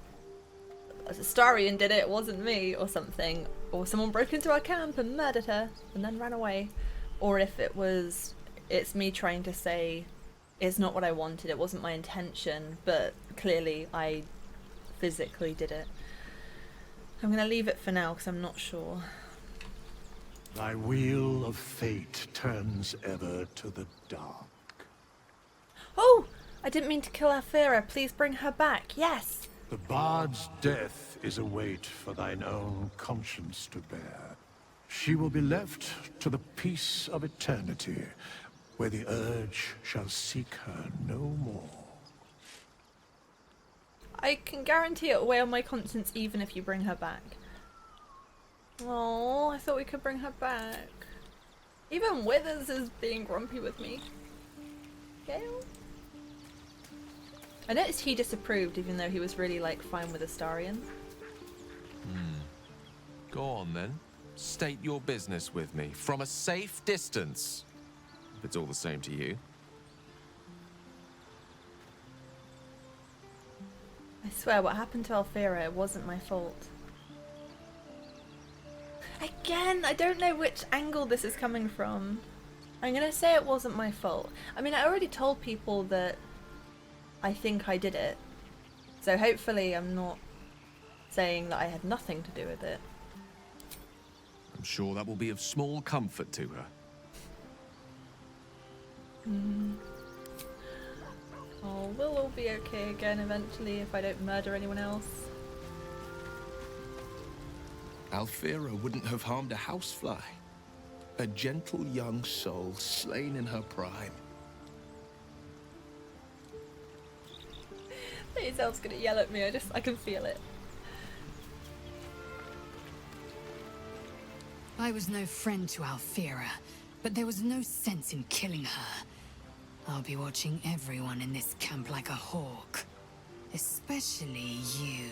Astarion did it, it wasn't me, or something. Or someone broke into our camp and murdered her, and then ran away. Or if it's me trying to say It's not what I wanted. It wasn't my intention, but clearly I physically did it. I'm going to leave it for now because I'm not sure. Thy wheel of fate turns ever to the dark. Oh! I didn't mean to kill Alfira. Please bring her back. Yes! The bard's death is a weight for thine own conscience to bear. She will be left to the peace of eternity, where the urge shall seek her no more. I can guarantee it'll weigh on my conscience even if you bring her back. Oh, I thought we could bring her back. Even Withers is being grumpy with me. Gale? I noticed he disapproved even though he was really like fine with Astarion. Go on then. State your business with me from a safe distance. If it's all the same to you. I swear what happened to Alfira, it wasn't my fault. Again, I don't know which angle this is coming from. I'm gonna say it wasn't my fault. I mean, I already told people that I think I did it. So hopefully I'm not saying that I had nothing to do with it. I'm sure that will be of small comfort to her. Oh, we'll all be okay again eventually if I don't murder anyone else. Alfira wouldn't have harmed a housefly. A gentle young soul slain in her prime. Hazel's gonna yell at me, I can feel it. I was no friend to Alfira, but there was no sense in killing her. I'll be watching everyone in this camp like a hawk. Especially you.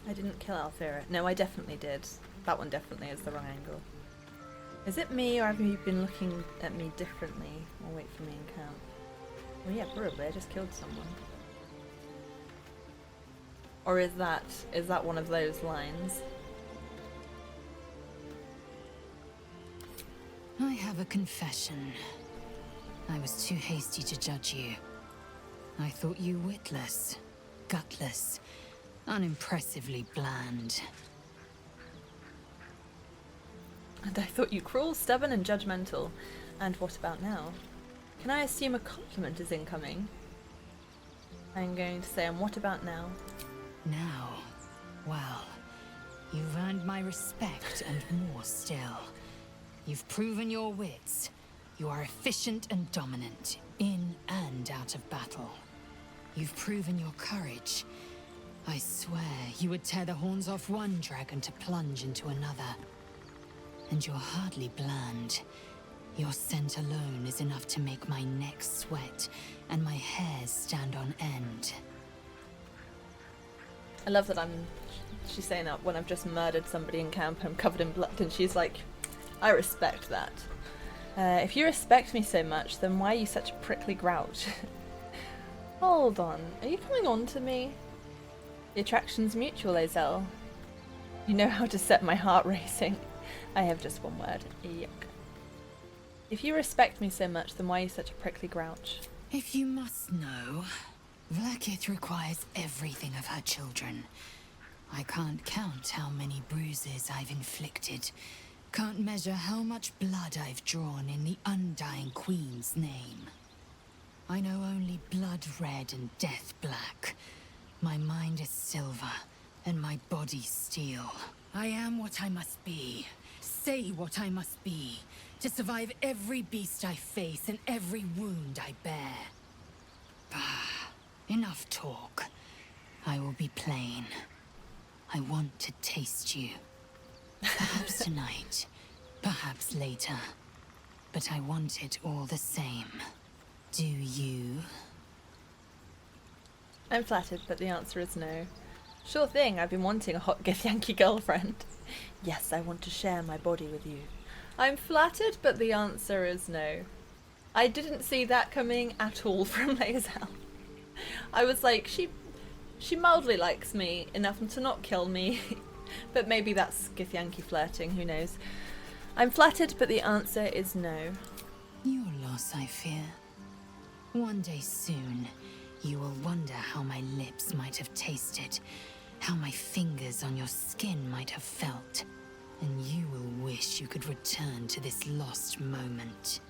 I didn't kill Alfira. No, I definitely did. That one definitely is the wrong angle. Is it me, or have you been looking at me differently? Or wait for me in camp. Well, yeah, probably. I just killed someone. Or is that one of those lines? I have a confession. I was too hasty to judge you. I thought you witless, gutless, unimpressively bland. And I thought you cruel, stubborn, and judgmental. And what about now? Can I assume a compliment is incoming? I'm going to say, and what about now? Now? Well, you've earned my respect and more still. You've proven your wits. You are efficient and dominant, in and out of battle. You've proven your courage. I swear you would tear the horns off one dragon to plunge into another. And you're hardly bland. Your scent alone is enough to make my neck sweat and my hairs stand on end. I love that she's saying that when I've just murdered somebody in camp and I'm covered in blood, and she's like, I respect that. If you respect me so much, then why are you such a prickly grouch? Hold on, are you coming on to me? The attraction's mutual, Azel. You know how to set my heart racing. I have just one word. Yuck. If you respect me so much, then why are you such a prickly grouch? If you must know, Vlaakith requires everything of her children. I can't count how many bruises I've inflicted. Can't measure how much blood I've drawn in the undying Queen's name. I know only blood red and death black. My mind is silver, and my body steel. I am what I must be. Say what I must be. To survive every beast I face and every wound I bear. Enough talk. I will be plain. I want to taste you. Perhaps tonight, perhaps later. But I want it all the same. Do you? I'm flattered, but the answer is no. Sure thing, I've been wanting a hot Githyanki girlfriend. Yes, I want to share my body with you. I'm flattered, but the answer is no. I didn't see that coming at all from Lae'zel. I was like, she mildly likes me enough to not kill me. But maybe that's Githyanki flirting, who knows. I'm flattered, but the answer is no. Your loss, I fear. One day soon, you will wonder how my lips might have tasted, how my fingers on your skin might have felt, and you will wish you could return to this lost moment.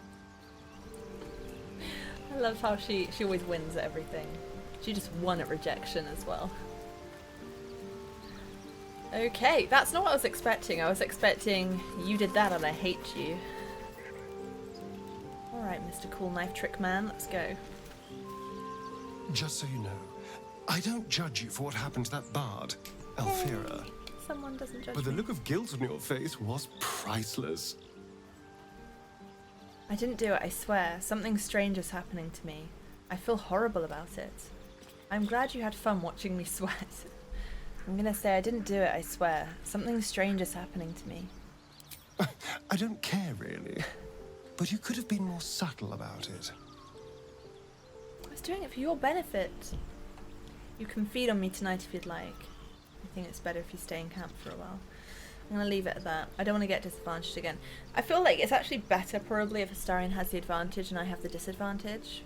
I love how she always wins at everything. She just won at rejection as well. Okay, that's not what I was expecting. I was expecting you did that and I hate you. Alright, Mr. Cool Knife Trick Man, let's go. Just so you know, I don't judge you for what happened to that bard, Alfira. Someone doesn't judge But the me. look of guilt on your face was priceless. I didn't do it, I swear. Something strange is happening to me. I feel horrible about it. I'm glad you had fun watching me sweat. I'm gonna say I didn't do it, I swear. Something strange is happening to me. I don't care, really. But you could have been more subtle about it. I was doing it for your benefit. You can feed on me tonight if you'd like. I think it's better if you stay in camp for a while. I'm gonna leave it at that. I don't want to get disadvantaged again. I feel like it's actually better probably if Astarion has the advantage and I have the disadvantage.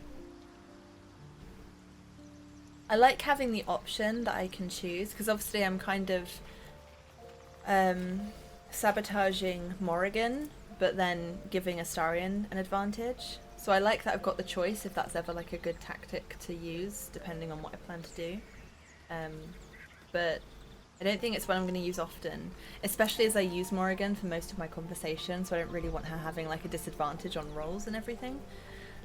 I like having the option that I can choose, because obviously I'm kind of sabotaging Morrigan, but then giving Astarion an advantage. So I like that I've got the choice if that's ever like a good tactic to use, depending on what I plan to do. But I don't think it's what I'm going to use often, especially as I use Morrigan for most of my conversation, so I don't really want her having like a disadvantage on rolls and everything.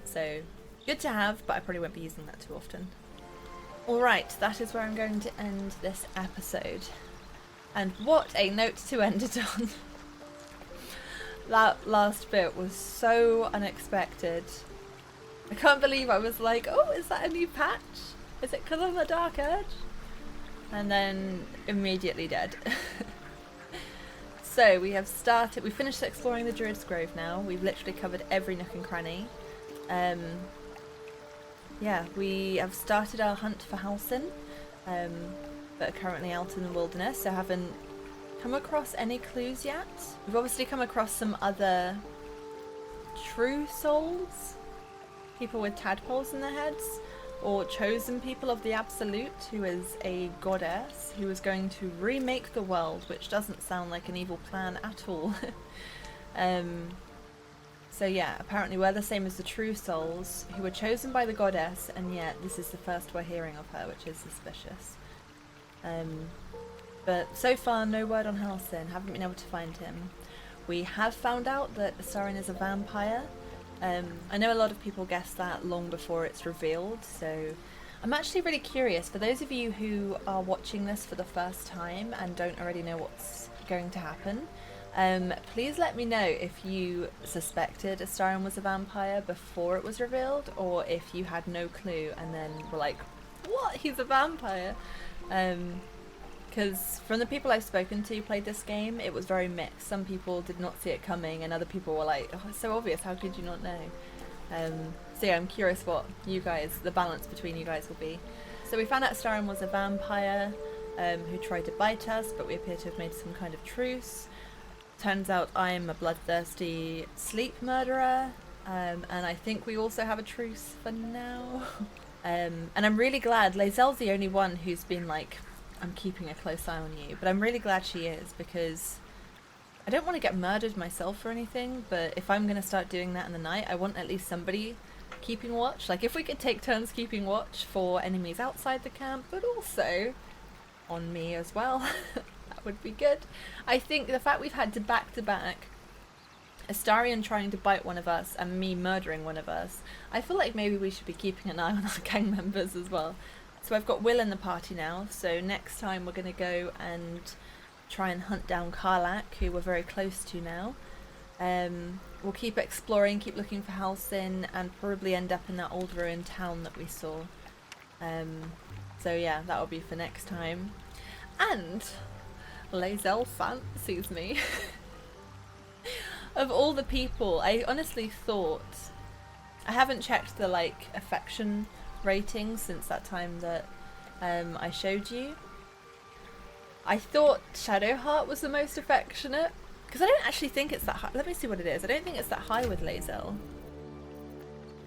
So good to have, but I probably won't be using that too often. Alright, that is where I'm going to end this episode. And what a note to end it on. That last bit was so unexpected. I can't believe I was like, oh, is that a new patch? Is it because of the Dark Urge? And then immediately dead. So we finished exploring the Druid's Grove now. We've literally covered every nook and cranny. Yeah, we have started our hunt for Halsin, but are currently out in the wilderness, so haven't come across any clues yet. We've obviously come across some other true souls, people with tadpoles in their heads, or chosen people of the Absolute, who is a goddess who is going to remake the world, which doesn't sound like an evil plan at all. So yeah, apparently we're the same as the true souls, who were chosen by the goddess, and yet this is the first we're hearing of her, which is suspicious. But so far, no word on Halsin, haven't been able to find him. We have found out that Astarion is a vampire. I know a lot of people guessed that long before it's revealed, so I'm actually really curious, for those of you who are watching this for the first time and don't already know what's going to happen, please let me know if you suspected Astarion was a vampire before it was revealed, or if you had no clue and then were like, what, he's a vampire? Because from the people I've spoken to who played this game, it was very mixed. Some people did not see it coming, and other people were like, oh, it's so obvious, how could you not know? So yeah, I'm curious what the balance between you guys will be. So we found out Astarion was a vampire who tried to bite us, but we appear to have made some kind of truce. Turns out I'm a bloodthirsty sleep murderer, and I think we also have a truce for now. And I'm really glad Lae'zel's the only one who's been like, I'm keeping a close eye on you, but I'm really glad she is, because I don't want to get murdered myself or anything, but if I'm going to start doing that in the night, I want at least somebody keeping watch. Like if we could take turns keeping watch for enemies outside the camp, but also on me as well, that would be good. I think the fact we've had to back Astarion trying to bite one of us and me murdering one of us, I feel like maybe we should be keeping an eye on our gang members as well. So I've got Will in the party now, so next time we're going to go and try and hunt down Karlak, who we're very close to now. We'll keep exploring, keep looking for Halsin, and probably end up in that old ruined town that we saw. So yeah, that'll be for next time. And Lae'zel fancies me. Of all the people, I honestly thought, I haven't checked the like affection ratings since that time that I showed you, I thought Shadowheart was the most affectionate, because I don't actually think it's that high. Let me see what it is. I don't think it's that high with Lae'zel.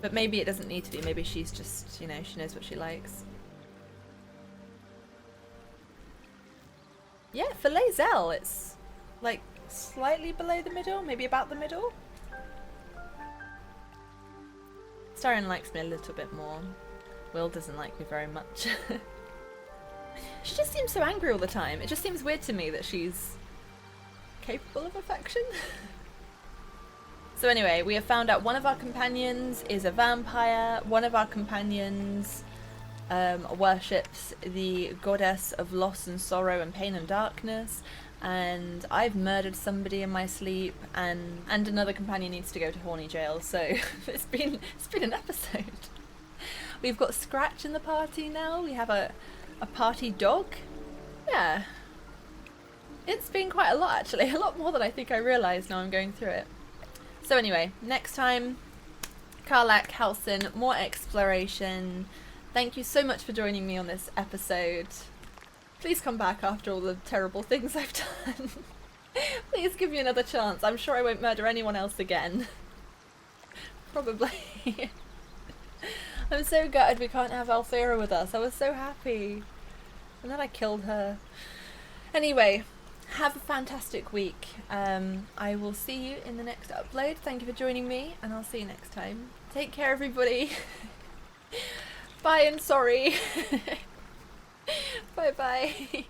But maybe it doesn't need to be. Maybe she's just, you know, she knows what she likes. Yeah, for Lae'zel, it's like slightly below the middle, maybe about the middle. Starion likes me a little bit more. Will doesn't like me very much. She just seems so angry all the time. It just seems weird to me that she's capable of affection. So anyway, we have found out one of our companions is a vampire. One of our companions worships the goddess of loss and sorrow and pain and darkness. And I've murdered somebody in my sleep, and another companion needs to go to horny jail. So it's been an episode. We've got Scratch in the party now. We have a party dog. Yeah. It's been quite a lot actually. A lot more than I think I realised now I'm going through it. So anyway, next time, Karlach, Halsin, more exploration. Thank you so much for joining me on this episode. Please come back after all the terrible things I've done. Please give me another chance. I'm sure I won't murder anyone else again. Probably. I'm so gutted we can't have Alfira with us. I was so happy. And then I killed her. Anyway, have a fantastic week. I will see you in the next upload. Thank you for joining me, and I'll see you next time. Take care, everybody. Bye and sorry. Bye-bye.